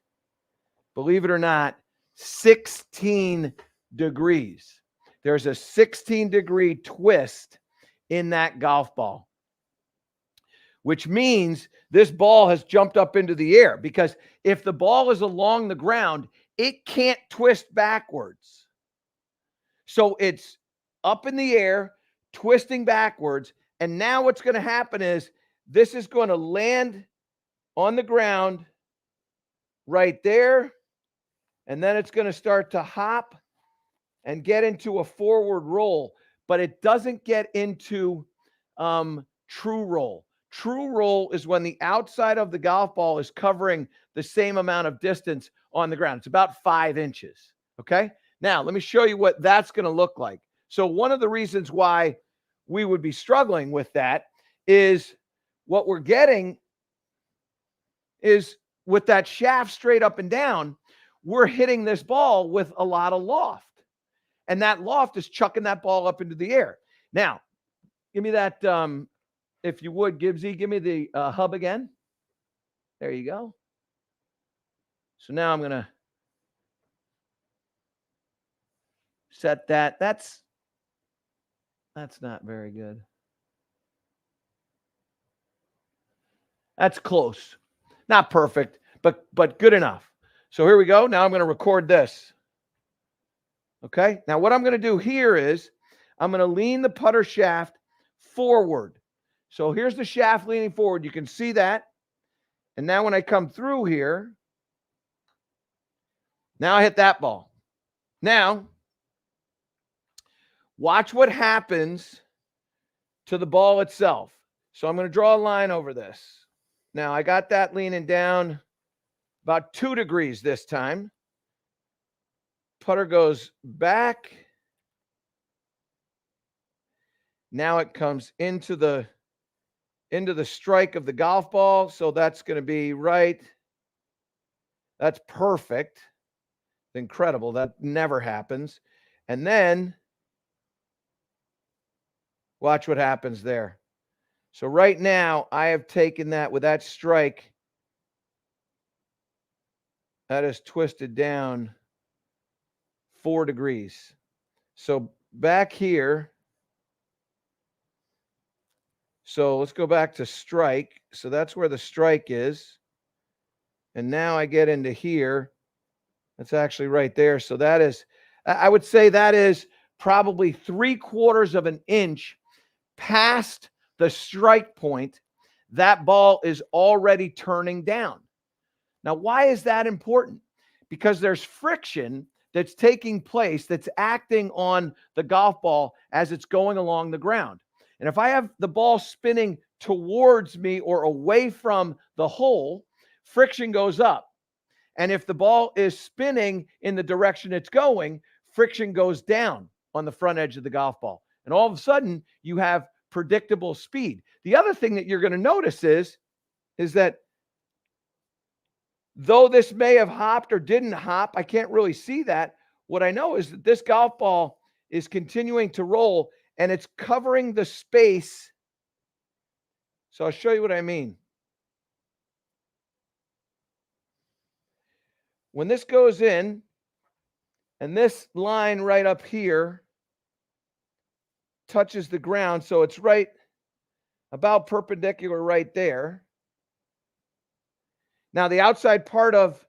believe it or not, 16 degrees. There's a 16-degree twist in that golf ball, which means this ball has jumped up into the air, because if the ball is along the ground, it can't twist backwards. So it's up in the air, twisting backwards. And now what's going to happen is this is going to land on the ground right there. And then it's going to start to hop and get into a forward roll, but it doesn't get into true roll. True roll is when the outside of the golf ball is covering the same amount of distance on the ground. It's about 5 inches. Okay. Now let me show you what that's going to look like. So one of the reasons why we would be struggling with that is what we're getting is with that shaft straight up and down, we're hitting this ball with a lot of loft, and that loft is chucking that ball up into the air. Now, give me that, if you would, Gibbsy, give me the hub again. There you go. So now I'm going to set that. That's not very good. That's close. Not perfect, but good enough. So here we go. Now I'm going to record this. Okay. Now what I'm going to do here is I'm going to lean the putter shaft forward. So here's the shaft leaning forward. You can see that. And now when I come through here, now I hit that ball. Now, watch what happens to the ball itself. So I'm going to draw a line over this. Now I got that leaning down about 2 degrees this time. Putter goes back. Now it comes into the strike of the golf ball. So that's going to be right. That's perfect. Incredible. That never happens. And then watch what happens there. So right now I have taken that with that strike. That is twisted down 4 degrees. So back here. So let's go back to strike. So that's where the strike is. And now I get into here. That's actually right there. So that is, I would say that is probably 3/4 of an inch past the strike point. That ball is already turning down. Now, why is that important? Because there's friction that's taking place that's acting on the golf ball as it's going along the ground. And if I have the ball spinning towards me or away from the hole, friction goes up. And if the ball is spinning in the direction it's going, friction goes down on the front edge of the golf ball. And all of a sudden, you have predictable speed. The other thing that you're going to notice is that though this may have hopped or didn't hop, I can't really see that. What I know is that this golf ball is continuing to roll and it's covering the space. So I'll show you what I mean. When this goes in, and this line right up here touches the ground, so it's right about perpendicular right there. Now, the outside part of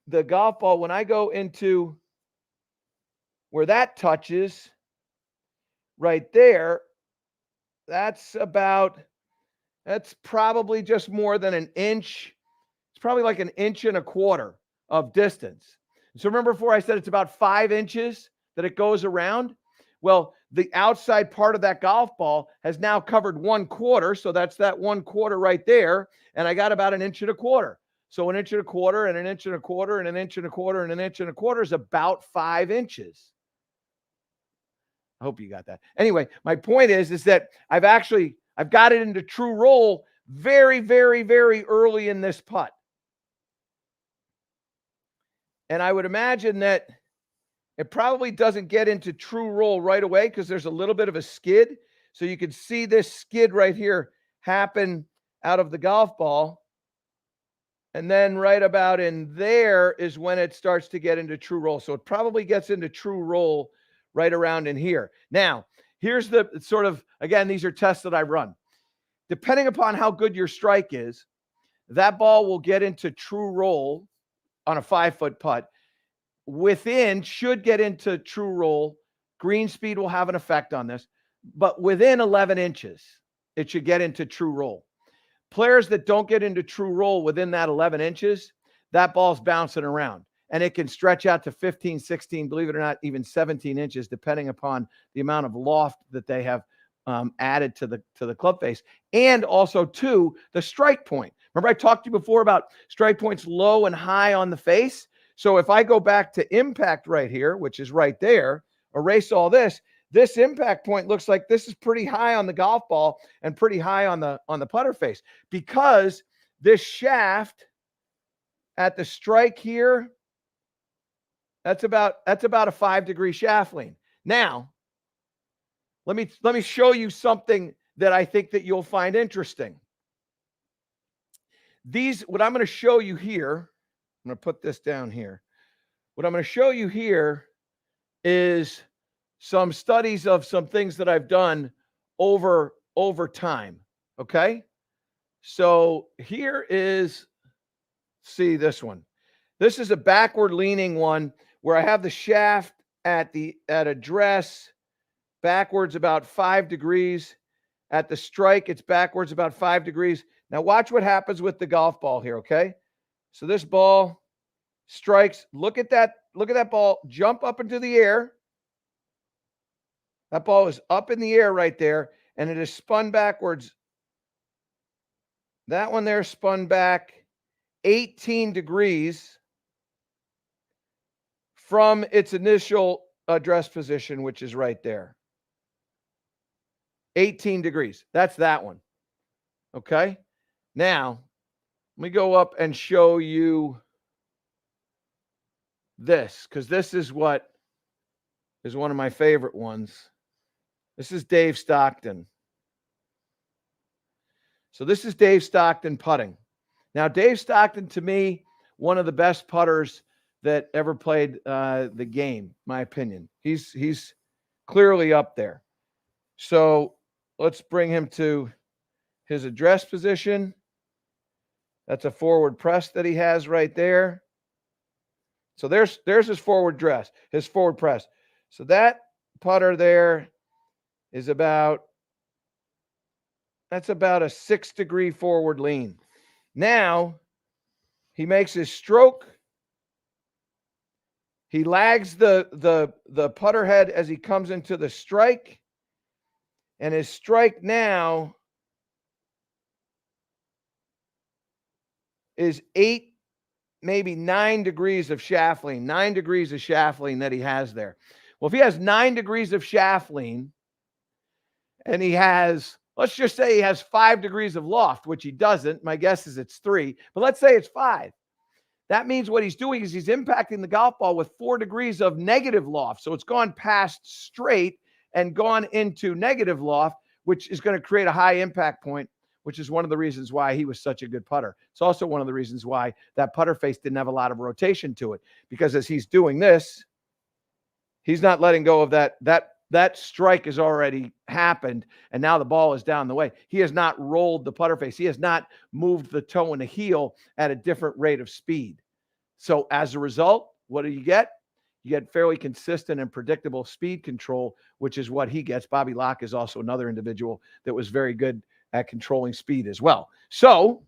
the golf ball, when I go into where that touches right there, that's probably just more than an inch. It's probably like 1.25 inches of distance. So remember before I said it's about 5 inches that it goes around? Well, the outside part of that golf ball has now covered 1/4. So that's that 1/4 right there. And I got about 1.25 inches. So 1.25 inches and 1.25 inches and 1.25 inches and 1.25 inches is about 5 inches. I hope you got that. Anyway, my point is that I've got it into true roll very, very, very early in this putt. And I would imagine that it probably doesn't get into true roll right away because there's a little bit of a skid. So you can see this skid right here happen out of the golf ball. And then right about in there is when it starts to get into true roll. So it probably gets into true roll right around in here. Now, here's the sort of, again, these are tests that I run. Depending upon how good your strike is, that ball will get into true roll on a 5-foot putt. Should get into true roll. Green speed will have an effect on this, but within 11 inches, it should get into true roll. Players that don't get into true roll within that 11 inches, that ball's bouncing around and it can stretch out to 15, 16, believe it or not, even 17 inches, depending upon the amount of loft that they have added to the club face, and also to the strike point. Remember I talked to you before about strike points low and high on the face? So if I go back to impact right here, which is right there, erase all this, this impact point looks like this is pretty high on the golf ball and pretty high on the putter face, because this shaft at the strike here, that's about a 5-degree shaft lean. Now, let me show you something that I think that you'll find interesting. What I'm going to show you here, I'm going to put this down here. What I'm going to show you here is some studies of some things that I've done over time. Okay. So here is, see this one. This is a backward leaning one where I have the shaft at address backwards about 5 degrees. At the strike, it's backwards about 5 degrees. Now watch what happens with the golf ball here, okay? So this ball strikes. Look at that ball jump up into the air. That ball is up in the air right there, and it is spun backwards. That one there spun back 18 degrees from its initial address position, which is right there. 18 degrees. That's that one. Okay. Now, let me go up and show you this, because this is what is one of my favorite ones. This is Dave Stockton. So this is Dave Stockton putting. Now, Dave Stockton, to me, one of the best putters that ever played the game, my opinion. He's clearly up there. So let's bring him to his address position. That's a forward press that he has right there. So there's his forward press. So that putter there is that's about a 6-degree forward lean. Now he makes his stroke. He lags the putter head as he comes into the strike. And his strike now is 8, maybe 9 degrees of shaft lean. 9 degrees of shaft lean that he has there. Well, if he has 9 degrees of shaft lean and he has, let's just say he has 5 degrees of loft, which he doesn't. My guess is it's 3, but let's say it's 5. That means what he's doing is he's impacting the golf ball with 4 degrees of negative loft. So it's gone past straight and gone into negative loft, which is going to create a high impact point, which is one of the reasons why he was such a good putter. It's also one of the reasons why that putter face didn't have a lot of rotation to it, because as he's doing this, he's not letting go of that strike has already happened, and now the ball is down the way. He has not rolled the putter face. He has not moved the toe and the heel at a different rate of speed. So as a result, what do you get? You get fairly consistent and predictable speed control, which is what he gets. Bobby Locke is also another individual that was very good at controlling speed as well. So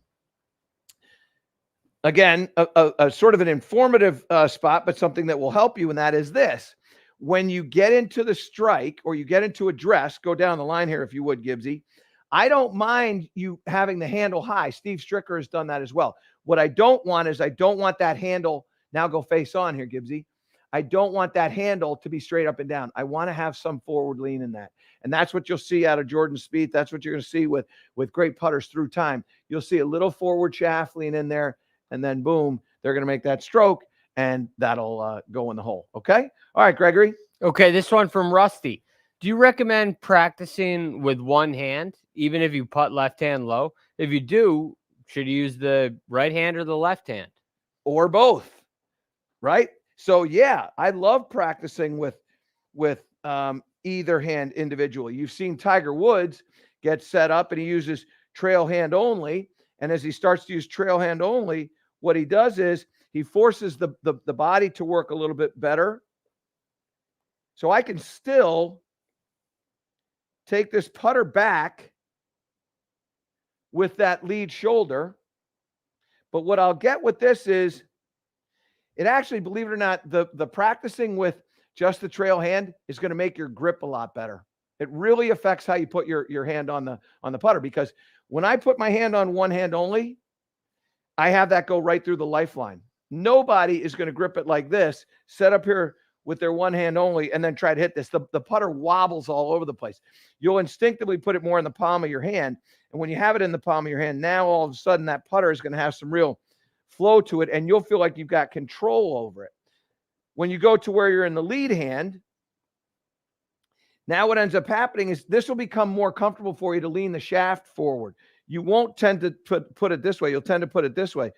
again, a sort of an informative spot, but something that will help you, and that is this. When you get into the strike or you get into address, go down the line here if you would, Gibbsy. I don't mind you having the handle high. Steve Stricker has done that as well. What I don't want is I don't want that handle, now go face on here, Gibbsy. I don't want that handle to be straight up and down. I want to have some forward lean in that. And that's what you'll see out of Jordan Spieth. That's what you're going to see with great putters through time. You'll see a little forward shaft lean in there, and then boom, they're going to make that stroke, and that'll go in the hole. Okay? All right, Gregory. Okay, this one from Rusty. Do you recommend practicing with one hand, even if you putt left hand low? If you do, should you use the right hand or the left hand? Or both, right? So, yeah, I love practicing with either hand individually. You've seen Tiger Woods get set up, and he uses trail hand only. And as he starts to use trail hand only, what he does is he forces the body to work a little bit better. So I can still take this putter back with that lead shoulder. But what I'll get with this is it actually, believe it or not, the practicing with just the trail hand is going to make your grip a lot better. It really affects how you put your hand on the putter, because when I put my hand on one hand only, I have that go right through the lifeline. Nobody is going to grip it like this, set up here with their one hand only, and then try to hit this. The putter wobbles all over the place. You'll instinctively put it more in the palm of your hand. And when you have it in the palm of your hand, now all of a sudden that putter is going to have some real flow to it, and you'll feel like you've got control over it. When you go to where you're in the lead hand, now what ends up happening is this will become more comfortable for you to lean the shaft forward. You won't tend to put it this way. You'll tend to put it this way.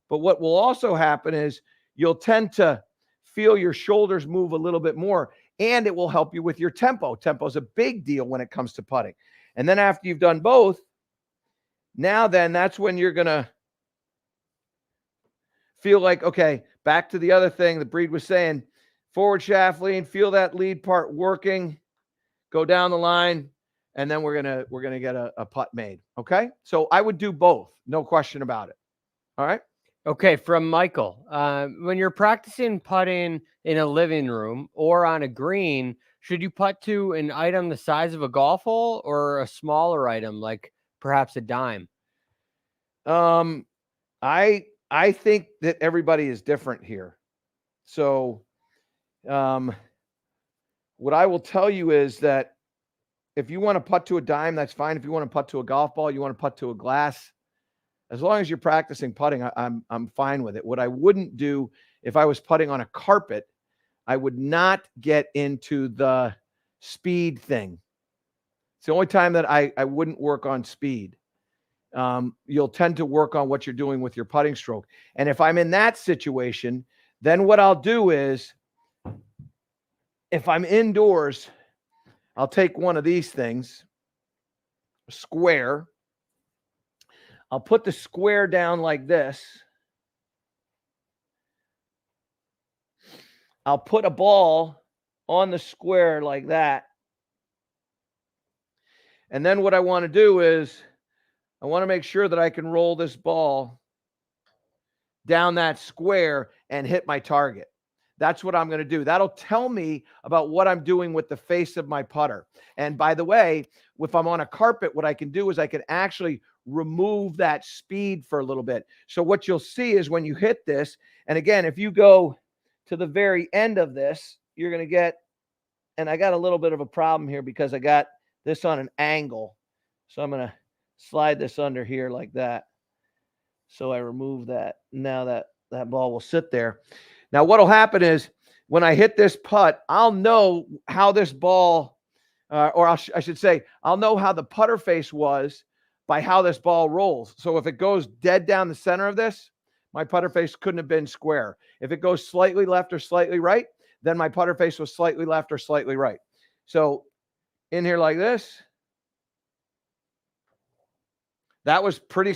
But what will also happen is you'll tend to feel your shoulders move a little bit more, and it will help you with your tempo. Tempo is a big deal when it comes to putting. And then after you've done both, now then that's when you're going to feel like, okay, back to the other thing that Breed was saying, forward shaft lean, feel that lead part working, go down the line, and then we're going to get a putt made. Okay? So I would do both. No question about it. All right? Okay, from Michael. When you're practicing putting in a living room or on a green, should you putt to an item the size of a golf hole or a smaller item, like perhaps a dime? I think that everybody is different here. So What I will tell you is that if you want to putt to a dime, that's fine. If you want to putt to a golf ball, you want to putt to a glass, as long as you're practicing putting, I'm fine with it. What I wouldn't do if I was putting on a carpet, I would not get into the speed thing. It's the only time that I wouldn't work on speed. You'll tend to work on what you're doing with your putting stroke. And if I'm in that situation, then what I'll do is, if I'm indoors, I'll take one of these things, a square. I'll put the square down like this. I'll put a ball on the square like that. And then what I want to do is I want to make sure that I can roll this ball down that square and hit my target. That's what I'm going to do. That'll tell me about what I'm doing with the face of my putter. And by the way, if I'm on a carpet, what I can do is I can actually remove that speed for a little bit. So what you'll see is when you hit this, and again, if you go to the very end of this, you're going to get, and I got a little bit of a problem here because I got this on an angle. So I'm going to slide this under here like that. So I remove that. Now that ball will sit there. Now what'll happen is when I hit this putt, I'll know how this ball, I should say, I'll know how the putter face was by how this ball rolls. So if it goes dead down the center of this, my putter face couldn't have been square. If it goes slightly left or slightly right, then my putter face was slightly left or slightly right. So in here like this, that was pretty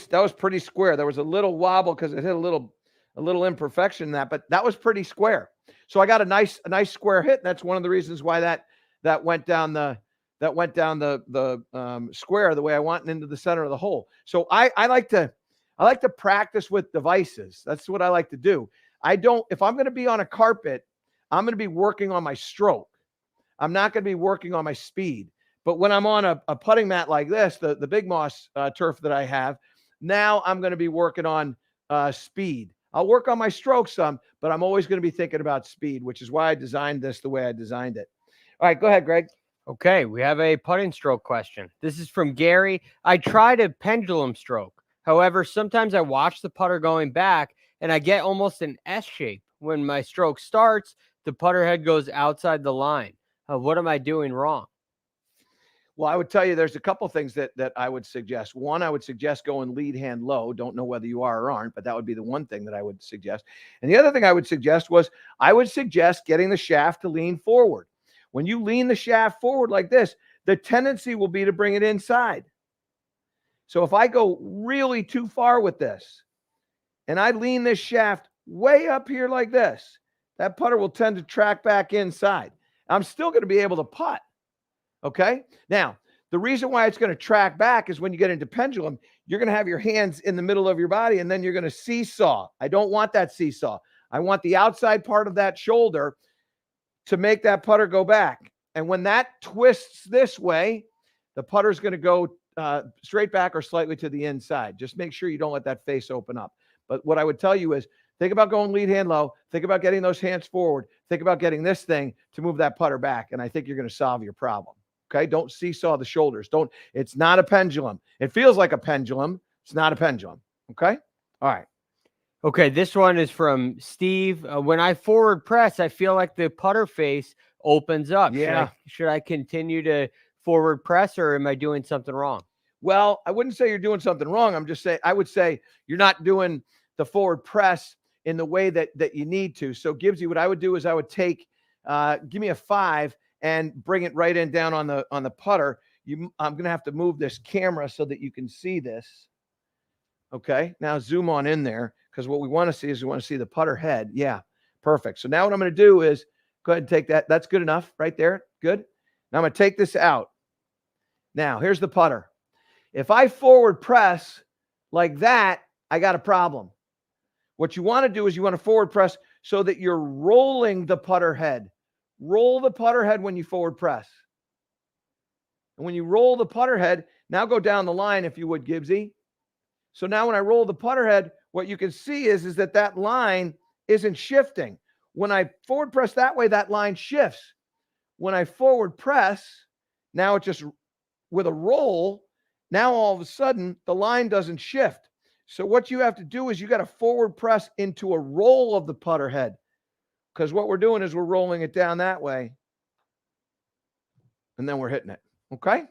square. There was a little wobble because it hit a little imperfection in that, but that was pretty square. So I got a nice square hit. And that's one of the reasons why that went down the square the way I want and into the center of the hole. So I like to practice with devices. That's what I like to do. If I'm going to be on a carpet, I'm going to be working on my stroke. I'm not going to be working on my speed. But when I'm on a putting mat like this, the Big Moss turf that I have, now I'm going to be working on speed. I'll work on my stroke some, but I'm always going to be thinking about speed, which is why I designed this the way I designed it. All right, go ahead, Greg. Okay, we have a putting stroke question. This is from Gary. I tried a pendulum stroke. However, sometimes I watch the putter going back and I get almost an S shape. When my stroke starts, the putter head goes outside the line. What am I doing wrong? Well, I would tell you there's a couple things that I would suggest. One, I would suggest going lead hand low. Don't know whether you are or aren't, but that would be the one thing that I would suggest. And the other thing I would suggest was I would suggest getting the shaft to lean forward. When you lean the shaft forward like this, the tendency will be to bring it inside. So if I go really too far with this and I lean this shaft way up here like this, that putter will tend to track back inside. I'm still going to be able to putt. Okay. Now, the reason why it's going to track back is when you get into pendulum, you're going to have your hands in the middle of your body and then you're going to seesaw. I don't want that seesaw. I want the outside part of that shoulder to make that putter go back. And when that twists this way, the putter is going to go straight back or slightly to the inside. Just make sure you don't let that face open up. But what I would tell you is think about going lead hand low. Think about getting those hands forward. Think about getting this thing to move that putter back. And I think you're going to solve your problem. Okay. Don't seesaw the shoulders. It's not a pendulum. It feels like a pendulum. It's not a pendulum. Okay. All right. Okay. This one is from Steve. When I forward press, I feel like the putter face opens up. Yeah. Should I continue to forward press or am I doing something wrong? Well, I wouldn't say you're doing something wrong. I would say you're not doing the forward press in the way that you need to. So Gibbsy, what I would do is I would take, give me a 5 and bring it right in down on the putter. I'm going to have to move this camera so that you can see this. Okay. Now zoom on in there because what we want to see is we want to see the putter head. Yeah. Perfect. So now what I'm going to do is go ahead and take that. That's good enough right there. Good. Now I'm going to take this out. Now here's the putter. If I forward press like that, I got a problem. What you want to do is you want to forward press so that you're rolling the putter head. Roll the putter head when you forward press. And when you roll the putter head, now go down the line if you would, Gibbsy. So now when I roll the putter head, what you can see is that line isn't shifting. When I forward press that way, that line shifts. When I forward press, now it just with a roll, now all of a sudden the line doesn't shift. So what you have to do is you got to forward press into a roll of the putter head, because what we're doing is we're rolling it down that way and then we're hitting it. Okay.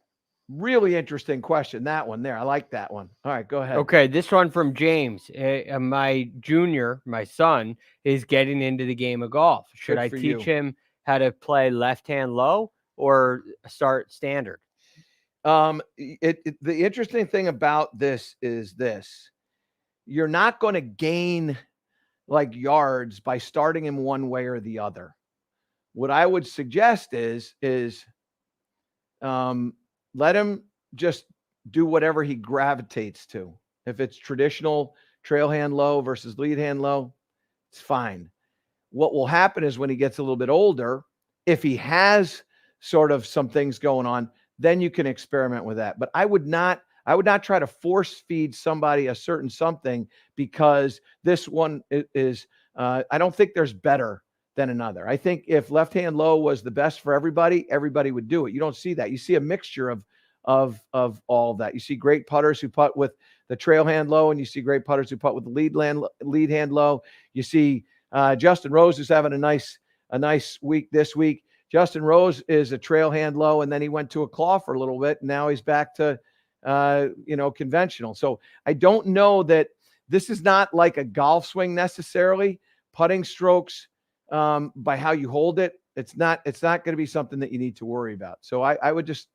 Really interesting question. That one there. I like that one. All right, go ahead. Okay, this one from James. My son, is getting into the game of golf. Should I teach him how to play left-hand low or start standard? The interesting thing about this is this. You're not going to gain like yards by starting him one way or the other. What I would suggest is let him just do whatever he gravitates to. If it's traditional trail hand low versus lead hand low, it's fine. What will happen is when he gets a little bit older, if he has sort of some things going on, then you can experiment with that. But I would not try to force feed somebody a certain something, because this one is I don't think there's better than another. I think if left hand low was the best for everybody, everybody would do it. You don't see that. You see a mixture of all of that. You see great putters who putt with the trail hand low, and you see great putters who putt with the lead hand low. You see Justin Rose, who's having a nice week this week. Justin Rose is a trail hand low, and then he went to a claw for a little bit, and now he's back to conventional. So I don't know that this is not like a golf swing necessarily. Putting strokes, by how you hold it, it's not going to be something that you need to worry about. So I would just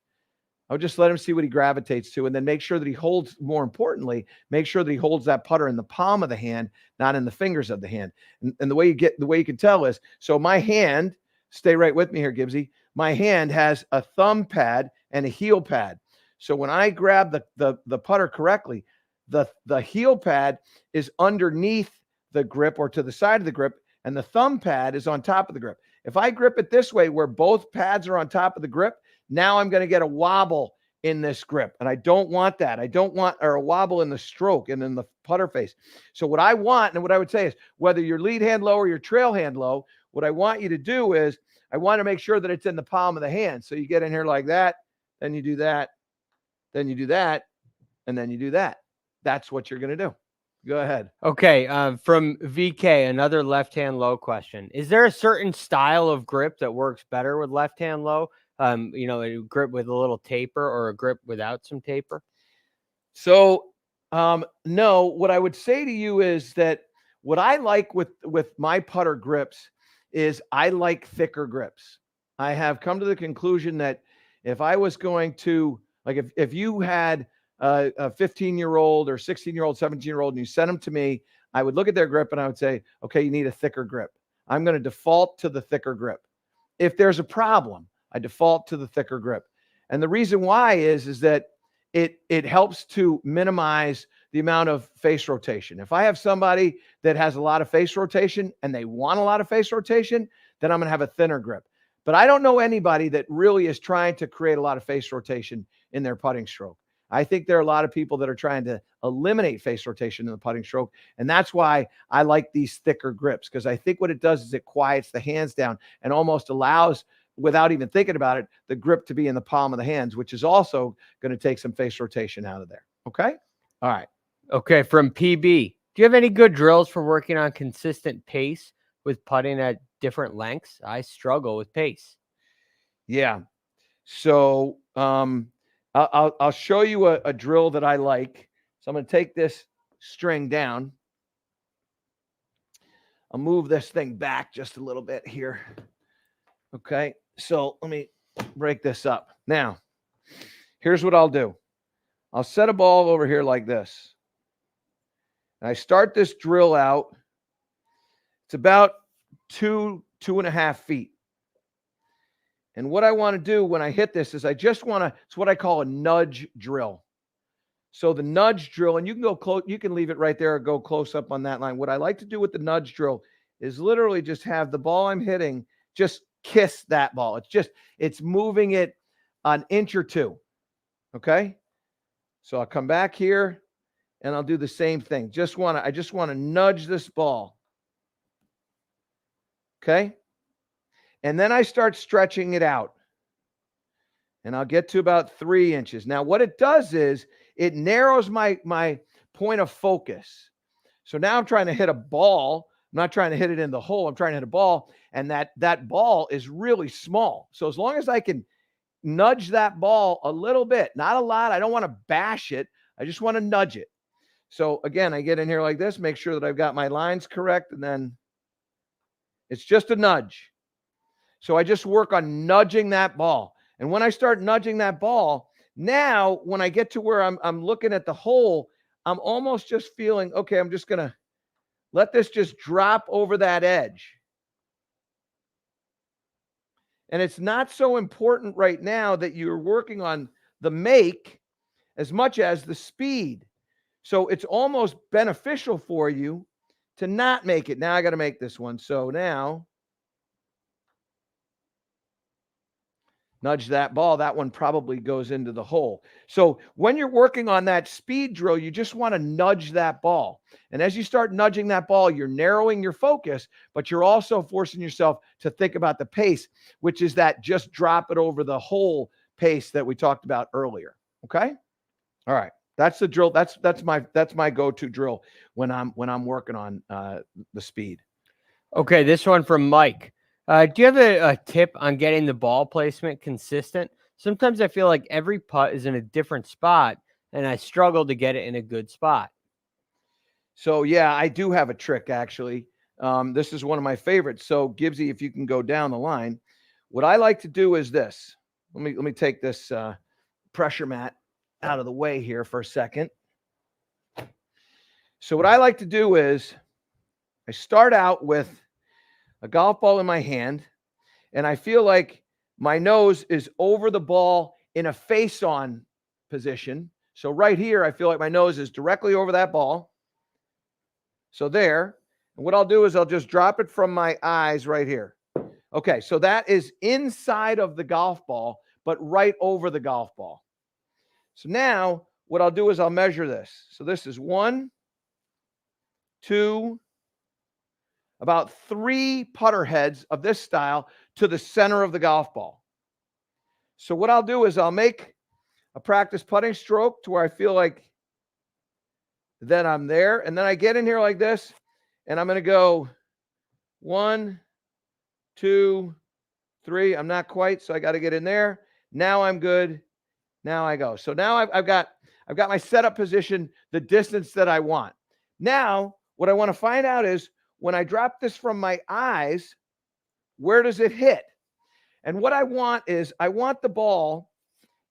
let him see what he gravitates to, and then make sure that he holds, more importantly, make sure that he holds that putter in the palm of the hand, not in the fingers of the hand. And the way you can tell is, so my hand, stay right with me here, Gibbsy. My hand has a thumb pad and a heel pad. So when I grab the putter correctly, the heel pad is underneath the grip or to the side of the grip, and the thumb pad is on top of the grip. If I grip it this way, where both pads are on top of the grip, now I'm going to get a wobble in this grip, and I don't want that. I don't want a wobble in the stroke and in the putter face. So what I want, and what I would say is, whether you're lead hand low or your trail hand low, what I want you to do is, I want to make sure that it's in the palm of the hand. So you get in here like that, then you do that, then you do that, and then you do that. That's what you're going to do. Go ahead. Okay. From VK, another left-hand low question. Is there a certain style of grip that works better with left-hand low? A grip with a little taper or a grip without some taper? So, no, what I would say to you is that what I like with my putter grips is I like thicker grips. I have come to the conclusion that if I was going to, like, if you had a 15-year-old or 16-year-old, 17-year-old, and you sent them to me, I would look at their grip and I would say, okay, you need a thicker grip. I'm going to default to the thicker grip. If there's a problem, I default to the thicker grip. And the reason why is that it helps to minimize the amount of face rotation. If I have somebody that has a lot of face rotation and they want a lot of face rotation, then I'm going to have a thinner grip. But I don't know anybody that really is trying to create a lot of face rotation in their putting stroke. I think there are a lot of people that are trying to eliminate face rotation in the putting stroke. And that's why I like these thicker grips, because I think what it does is it quiets the hands down and almost allows, without even thinking about it, the grip to be in the palm of the hands, which is also going to take some face rotation out of there. Okay. All right. Okay. From PB, do you have any good drills for working on consistent pace with putting at different lengths? I struggle with pace. Yeah. So, I'll show you a drill that I like. So I'm going to take this string down. I'll move this thing back just a little bit here. Okay. So let me break this up. Now, here's what I'll do. I'll set a ball over here like this. And I start this drill out. It's about 2.5 feet. And what I want to do when I hit this is I just want to, it's what I call a nudge drill. So the nudge drill, and you can go close, you can leave it right there or go close up on that line. What I like to do with the nudge drill is literally just have the ball I'm hitting just kiss that ball. It's moving it an inch or two. Okay. So I'll come back here and I'll do the same thing. I just want to nudge this ball. Okay. And then I start stretching it out. And I'll get to about 3 inches. Now, what it does is it narrows my point of focus. So now I'm trying to hit a ball. I'm not trying to hit it in the hole. I'm trying to hit a ball. And that ball is really small. So as long as I can nudge that ball a little bit, not a lot. I don't want to bash it. I just want to nudge it. So again, I get in here like this, make sure that I've got my lines correct, and then it's just a nudge. So I just work on nudging that ball. And when I start nudging that ball, now when I get to where I'm looking at the hole, I'm almost just feeling, okay, I'm just going to let this just drop over that edge. And it's not so important right now that you're working on the make as much as the speed. So it's almost beneficial for you to not make it. Now I got to make this one. So now nudge that ball. That one probably goes into the hole. So when you're working on that speed drill, you just want to nudge that ball. And as you start nudging that ball, you're narrowing your focus, but you're also forcing yourself to think about the pace, which is that just drop it over the hole pace that we talked about earlier. Okay. All right. That's the drill. That's my go-to drill when I'm working on the speed. Okay, this one from Mike. Do you have a tip on getting the ball placement consistent? Sometimes I feel like every putt is in a different spot, and I struggle to get it in a good spot. So yeah, I do have a trick actually. This is one of my favorites. So Gibbsy, if you can go down the line, what I like to do is this. Let me take this pressure mat out of the way here for a second. So what I like to do is I start out with a golf ball in my hand, and I feel like my nose is over the ball in a face-on position. So right here, I feel like my nose is directly over that ball. So there. And what I'll do is I'll just drop it from my eyes right here. Okay, so that is inside of the golf ball, but right over the golf ball. So now what I'll do is I'll measure this. So this is 1, 2, about 3 putter heads of this style to the center of the golf ball. So what I'll do is I'll make a practice putting stroke to where I feel like then I'm there. And then I get in here like this, and I'm going to go 1, 2, 3. I'm not quite, so I got to get in there. Now I'm good. Now I go. So now I've got my setup position, the distance that I want. Now, what I want to find out is when I drop this from my eyes, where does it hit? And what I want is I want the ball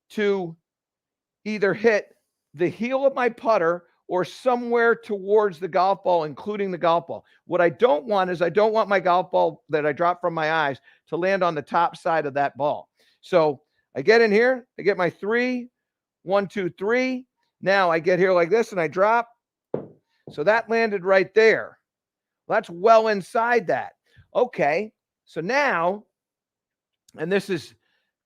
to either hit the heel of my putter or somewhere towards the golf ball, including the golf ball. What I don't want is I don't want my golf ball that I drop from my eyes to land on the top side of that ball. So I get in here, I get my 3, 1, 2, 3. Now I get here like this and I drop. So that landed right there. That's well inside that. Okay. So now, and this is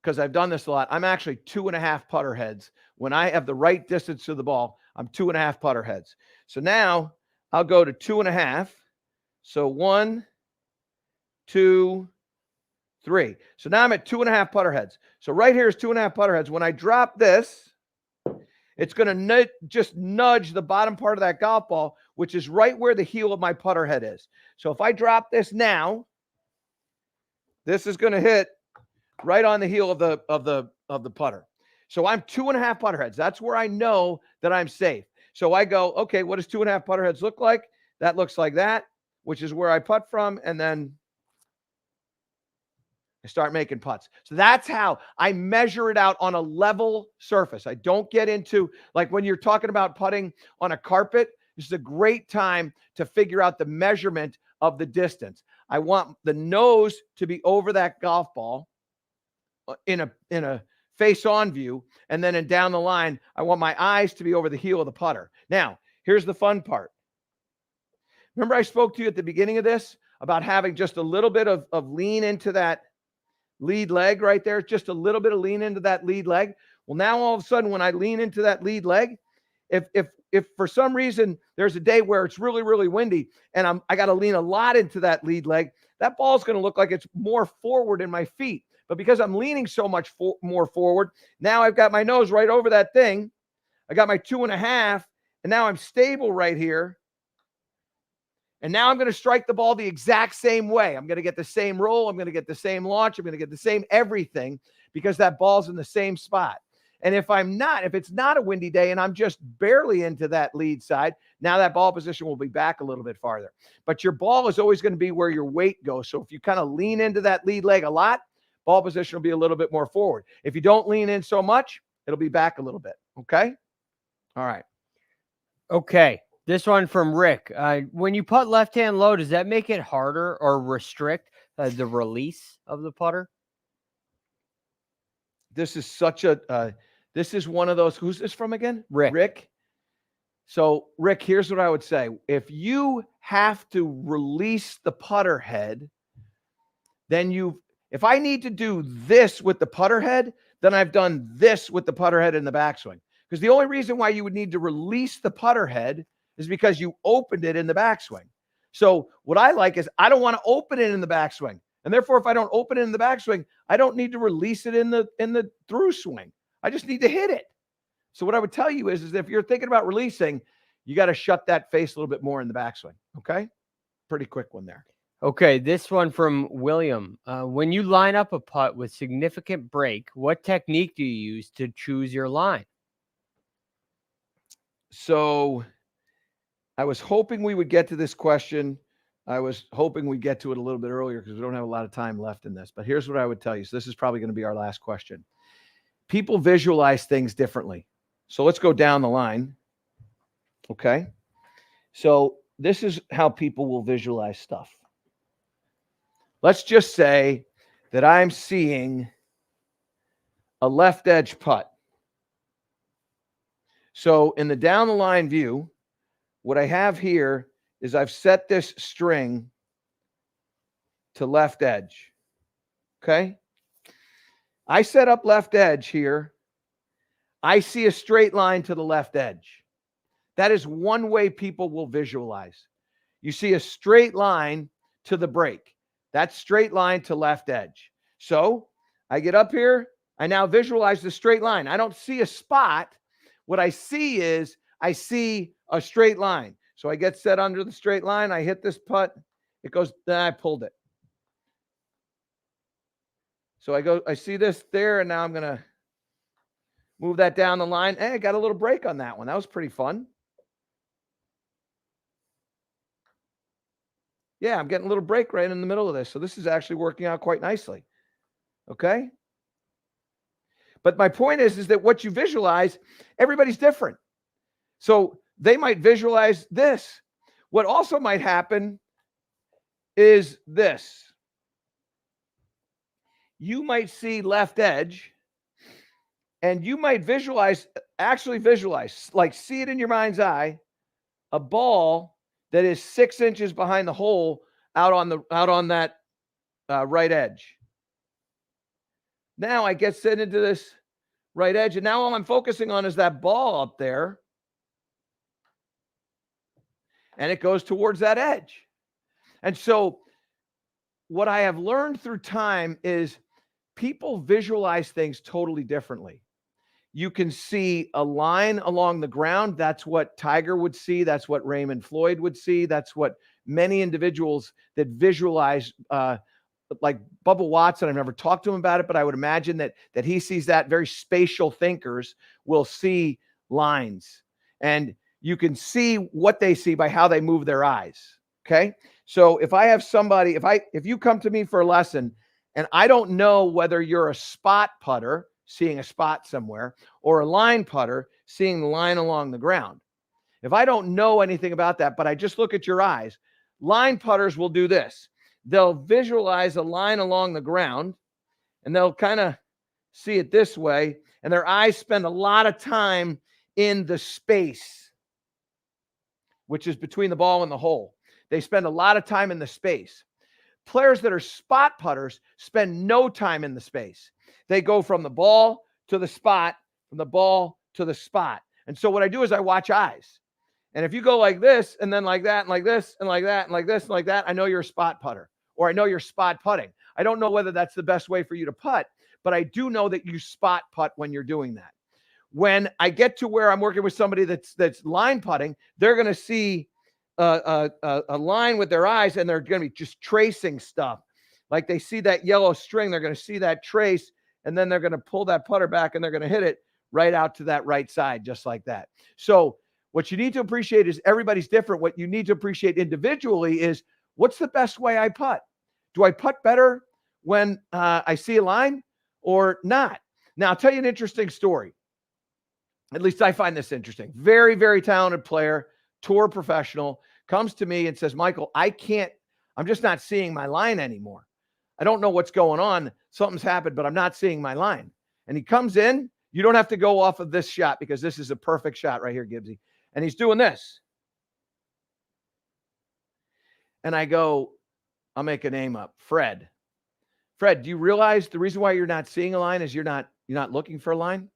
because I've done this a lot, I'm actually 2.5 putter heads. When I have the right distance to the ball, I'm 2.5 putter heads. So now I'll go to 2.5. So 1, 2, 3. So now I'm at 2.5 putter heads. So right here is 2.5 putter heads. When I drop this, it's going to just nudge the bottom part of that golf ball, which is right where the heel of my putter head is. So if I drop this now, this is going to hit right on the heel of the putter. So I'm 2.5 putter heads. That's where I know that I'm safe. So I go, okay, what does 2.5 putter heads look like? That looks like that, which is where I putt from, and then I start making putts. So that's how I measure it out on a level surface. I don't get into, like when you're talking about putting on a carpet, this is a great time to figure out the measurement of the distance. I want the nose to be over that golf ball in a face-on view, and then down the line, I want my eyes to be over the heel of the putter. Now, here's the fun part. Remember I spoke to you at the beginning of this about having just a little bit of lean into that lead leg right there, just a little bit of lean into that lead leg. Well, now all of a sudden, when I lean into that lead leg, if for some reason there's a day where it's really, really windy and I got to lean a lot into that lead leg, that ball's going to look like it's more forward in my feet. But because I'm leaning so much more forward, now I've got my nose right over that thing. I got my 2.5, and now I'm stable right here. And now I'm going to strike the ball the exact same way. I'm going to get the same roll. I'm going to get the same launch. I'm going to get the same everything because that ball's in the same spot. And if it's not a windy day and I'm just barely into that lead side, now that ball position will be back a little bit farther. But your ball is always going to be where your weight goes. So if you kind of lean into that lead leg a lot, ball position will be a little bit more forward. If you don't lean in so much, it'll be back a little bit. Okay? All right. Okay. This one from Rick. When you putt left-hand low, does that make it harder or restrict the release of the putter? This is such a this is one of those. Who's this from again? Rick. So, Rick, here's what I would say. If you have to release the putter head, then if I need to do this with the putter head, then I've done this with the putter head in the backswing. Because the only reason why you would need to release the putter head is because you opened it in the backswing. So what I like is I don't want to open it in the backswing. And therefore, if I don't open it in the backswing, I don't need to release it in the through swing. I just need to hit it. So what I would tell you is if you're thinking about releasing, you got to shut that face a little bit more in the backswing. Okay? Pretty quick one there. Okay, this one from William. When you line up a putt with significant break, what technique do you use to choose your line? So I was hoping we would get to this question. I was hoping we'd get to it a little bit earlier because we don't have a lot of time left in this. But here's what I would tell you. So this is probably going to be our last question. People visualize things differently. So let's go down the line. Okay. So this is how people will visualize stuff. Let's just say that I'm seeing a left edge putt. So in the down the line view, what I have here is I've set this string to left edge. Okay. I set up left edge here. I see a straight line to the left edge. That is one way people will visualize. You see a straight line to the break. That straight line to left edge. So I get up here. I now visualize the straight line. I don't see a spot. What I see is I see a straight line. So I get set under the straight line. I hit this putt. It goes, then I pulled it. So I see this there, and now I'm going to move that down the line. Hey, I got a little break on that one. That was pretty fun. Yeah, I'm getting a little break right in the middle of this. So this is actually working out quite nicely. Okay? But my point is that what you visualize, everybody's different. So they might visualize this. What also might happen is this. You might see left edge, and you might actually visualize, like see it in your mind's eye, a ball that is 6 inches behind the hole out on that right edge. Now I get set into this right edge, and now all I'm focusing on is that ball up there, and it goes towards that edge. And so what I have learned through time is people visualize things totally differently. You can see a line along the ground. That's what Tiger would see. That's what Raymond Floyd would see. That's what many individuals that visualize, like Bubba Watson, I've never talked to him about it, but I would imagine that he sees that. Very spatial thinkers will see lines. And you can see what they see by how they move their eyes. Okay. So if I have somebody, if you come to me for a lesson and I don't know whether you're a spot putter, seeing a spot somewhere, or a line putter, seeing the line along the ground. If I don't know anything about that, but I just look at your eyes, line putters will do this. They'll visualize a line along the ground, and they'll kind of see it this way, and their eyes spend a lot of time in the space, which is between the ball and the hole. They spend a lot of time in the space. Players that are spot putters spend no time in the space. They go from the ball to the spot, from the ball to the spot. And so what I do is I watch eyes. And if you go like this, and then like that, and like this, and like that, and like this, and like that, I know you're a spot putter. or I know you're spot putting. I don't know whether that's the best way for you to putt, but I do know that you spot putt when you're doing that. When I get to where I'm working with somebody that's line putting, they're going to see a line with their eyes, and they're going to be just tracing stuff. Like they see that yellow string, they're going to see that trace, and then they're going to pull that putter back, and they're going to hit it right out to that right side, just like that. So what you need to appreciate is everybody's different. What you need to appreciate individually is, what's the best way I putt? Do I putt better when I see a line or not? Now, I'll tell you an interesting story. At least I find this interesting. Very, very talented player, tour professional, comes to me and says, Michael, I'm just not seeing my line anymore. I don't know what's going on. Something's happened, but I'm not seeing my line. And he comes in. You don't have to go off of this shot, because this is a perfect shot right here, Gibbsy. And he's doing this. And I go, I'll make a name up. Fred, do you realize the reason why you're not seeing a line is you're not looking for a line?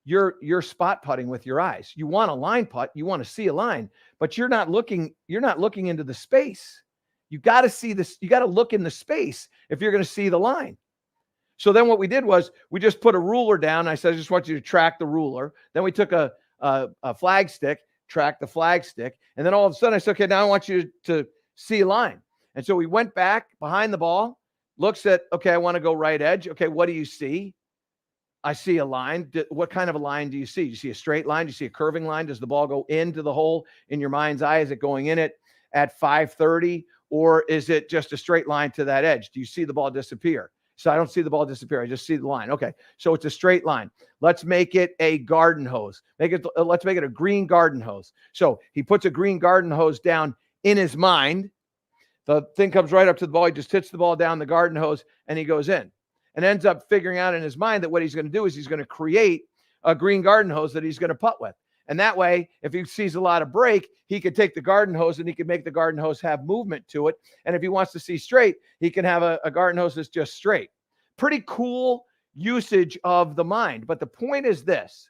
You're spot putting with your eyes. You want a line putt, you want to see a line, but you're not looking into the space. You got to see this, you got to look in the space if you're going to see the line. So then what we did was we just put a ruler down. I said, I just want you to track the ruler. Then we took a flag stick, tracked the flag stick. And then all of a sudden I said, okay, now I want you to see a line. And so we went back behind the ball, looks at, okay, I want to go right edge. Okay, what do you see? I see a line. What kind of a line do you see? Do you see a straight line? Do you see a curving line? Does the ball go into the hole in your mind's eye? Is it going in it at 530? Or is it just a straight line to that edge? Do you see the ball disappear? So I don't see the ball disappear. I just see the line. Okay, so it's a straight line. Let's make it a garden hose. Let's make it a green garden hose. So he puts a green garden hose down in his mind. The thing comes right up to the ball. He just hits the ball down the garden hose, and he goes in. And ends up figuring out in his mind that what he's going to do is he's going to create a green garden hose that he's going to putt with. And that way, if he sees a lot of break, he could take the garden hose and he could make the garden hose have movement to it. And if he wants to see straight, he can have a garden hose that's just straight. Pretty cool usage of the mind. But the point is this: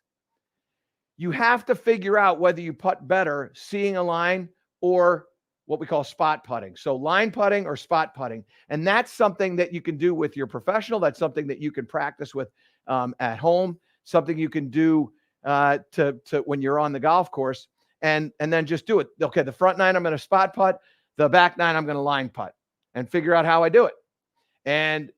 you have to figure out whether you putt better seeing a line or what we call spot putting. So line putting or spot putting. And that's something that you can do with your professional. That's something that you can practice with at home, something you can do to when you're on the golf course, and then just do it. Okay, the front nine, I'm going to spot putt. The back nine, I'm going to line putt, and figure out how I do it. And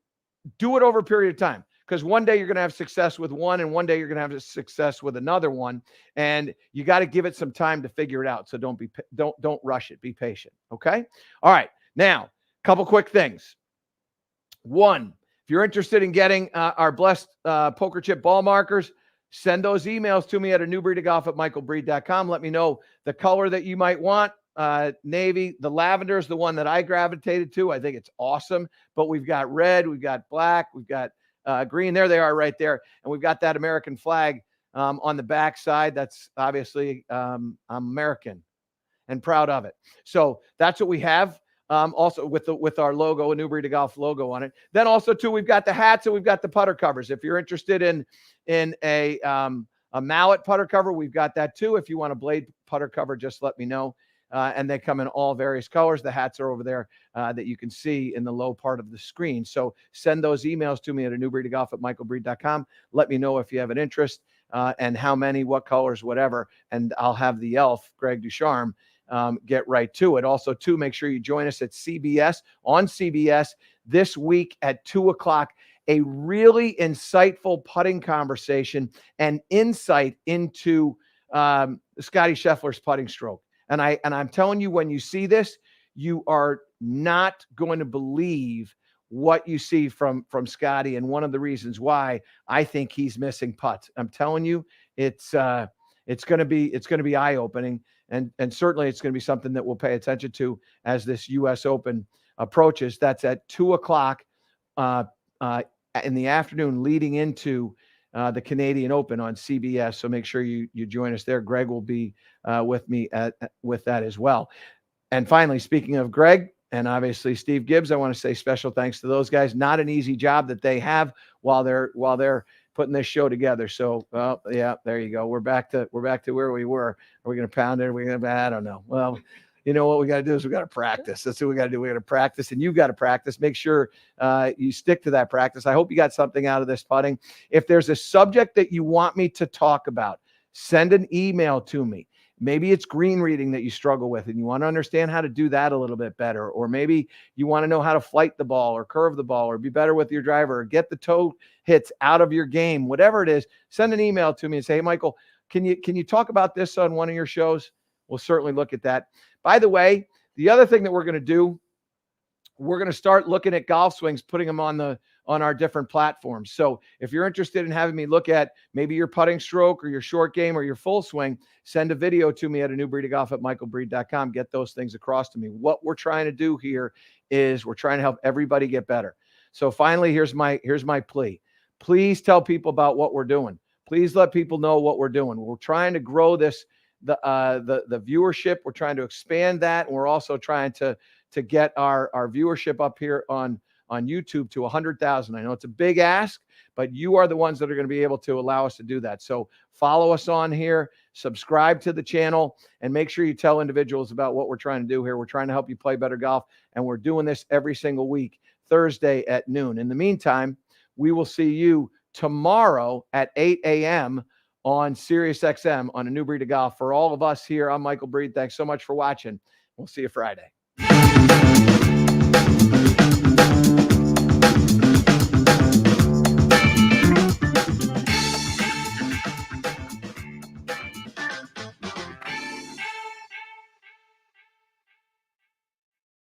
do it over a period of time. Because one day you're going to have success with one, and one day you're going to have success with another one, and you got to give it some time to figure it out. So don't rush it. Be patient. Okay. All right. Now, a couple quick things. One, if you're interested in getting our blessed poker chip ball markers, send those emails to me at anewbreedofgolf@michaelbreed.com. Let me know the color that you might want. Navy, the lavender is the one that I gravitated to. I think it's awesome. But we've got red, we've got black, we've got green. There they are right there. And we've got that American flag on the back side. That's obviously I'm American and proud of it. So that's what we have. Also with our logo, a New Breed of Golf logo on it. Then also too, we've got the hats and we've got the putter covers. If you're interested in a mallet putter cover, we've got that too. If you want a blade putter cover, just let me know. And they come in all various colors. The hats are over there that you can see in the low part of the screen. So send those emails to me at anewbreedofgolf@michaelbreed.com. Let me know if you have an interest and how many, what colors, whatever. And I'll have the elf, Greg Ducharme, get right to it. Also, too, make sure you join us at CBS, on CBS this week at 2:00. A really insightful putting conversation and insight into Scotty Scheffler's putting stroke. And I'm telling you, when you see this, you are not going to believe what you see from Scotty. And one of the reasons why I think he's missing putts. I'm telling you, it's going to be eye-opening. And certainly it's going to be something that we'll pay attention to as this U.S. Open approaches. That's at 2:00 in the afternoon, leading into the Canadian Open on CBS. So make sure you join us there. Greg will be with me with that as well. And finally, speaking of Greg and obviously Steve Gibbs, I want to say special thanks to those guys. Not an easy job that they have while they're putting this show together. So, yeah, there you go. We're back to where we were. Are we going to pound it? I don't know. Well, you know what we got to do is we got to practice. That's what we got to do. We got to practice, and you got to practice. Make sure you stick to that practice. I hope you got something out of this putting. If there's a subject that you want me to talk about, send an email to me. Maybe it's green reading that you struggle with and you want to understand how to do that a little bit better. Or maybe you want to know how to flight the ball or curve the ball or be better with your driver or get the toe hits out of your game. Whatever it is, send an email to me and say, hey, Michael, can you talk about this on one of your shows? We'll certainly look at that. By the way, the other thing that we're going to do, we're going to start looking at golf swings, putting them on our different platforms. So if you're interested in having me look at maybe your putting stroke or your short game or your full swing, send a video to me at anewbreedofgolf@michaelbreed.com. Get those things across to me. What we're trying to do here is we're trying to help everybody get better. So finally, here's my plea. Please tell people about what we're doing. Please let people know what we're doing. We're trying to grow this, the viewership. We're trying to expand that. And we're also trying to get our viewership up here on YouTube to 100,000. I know it's a big ask, but you are the ones that are going to be able to allow us to do that. So follow us on here, subscribe to the channel, and make sure you tell individuals about what we're trying to do here. We're trying to help you play better golf, and we're doing this every single week, Thursday at noon. In the meantime, we will see you tomorrow at 8 a.m. on SiriusXM on A New Breed of Golf. For all of us here, I'm Michael Breed. Thanks so much for watching. We'll see you Friday.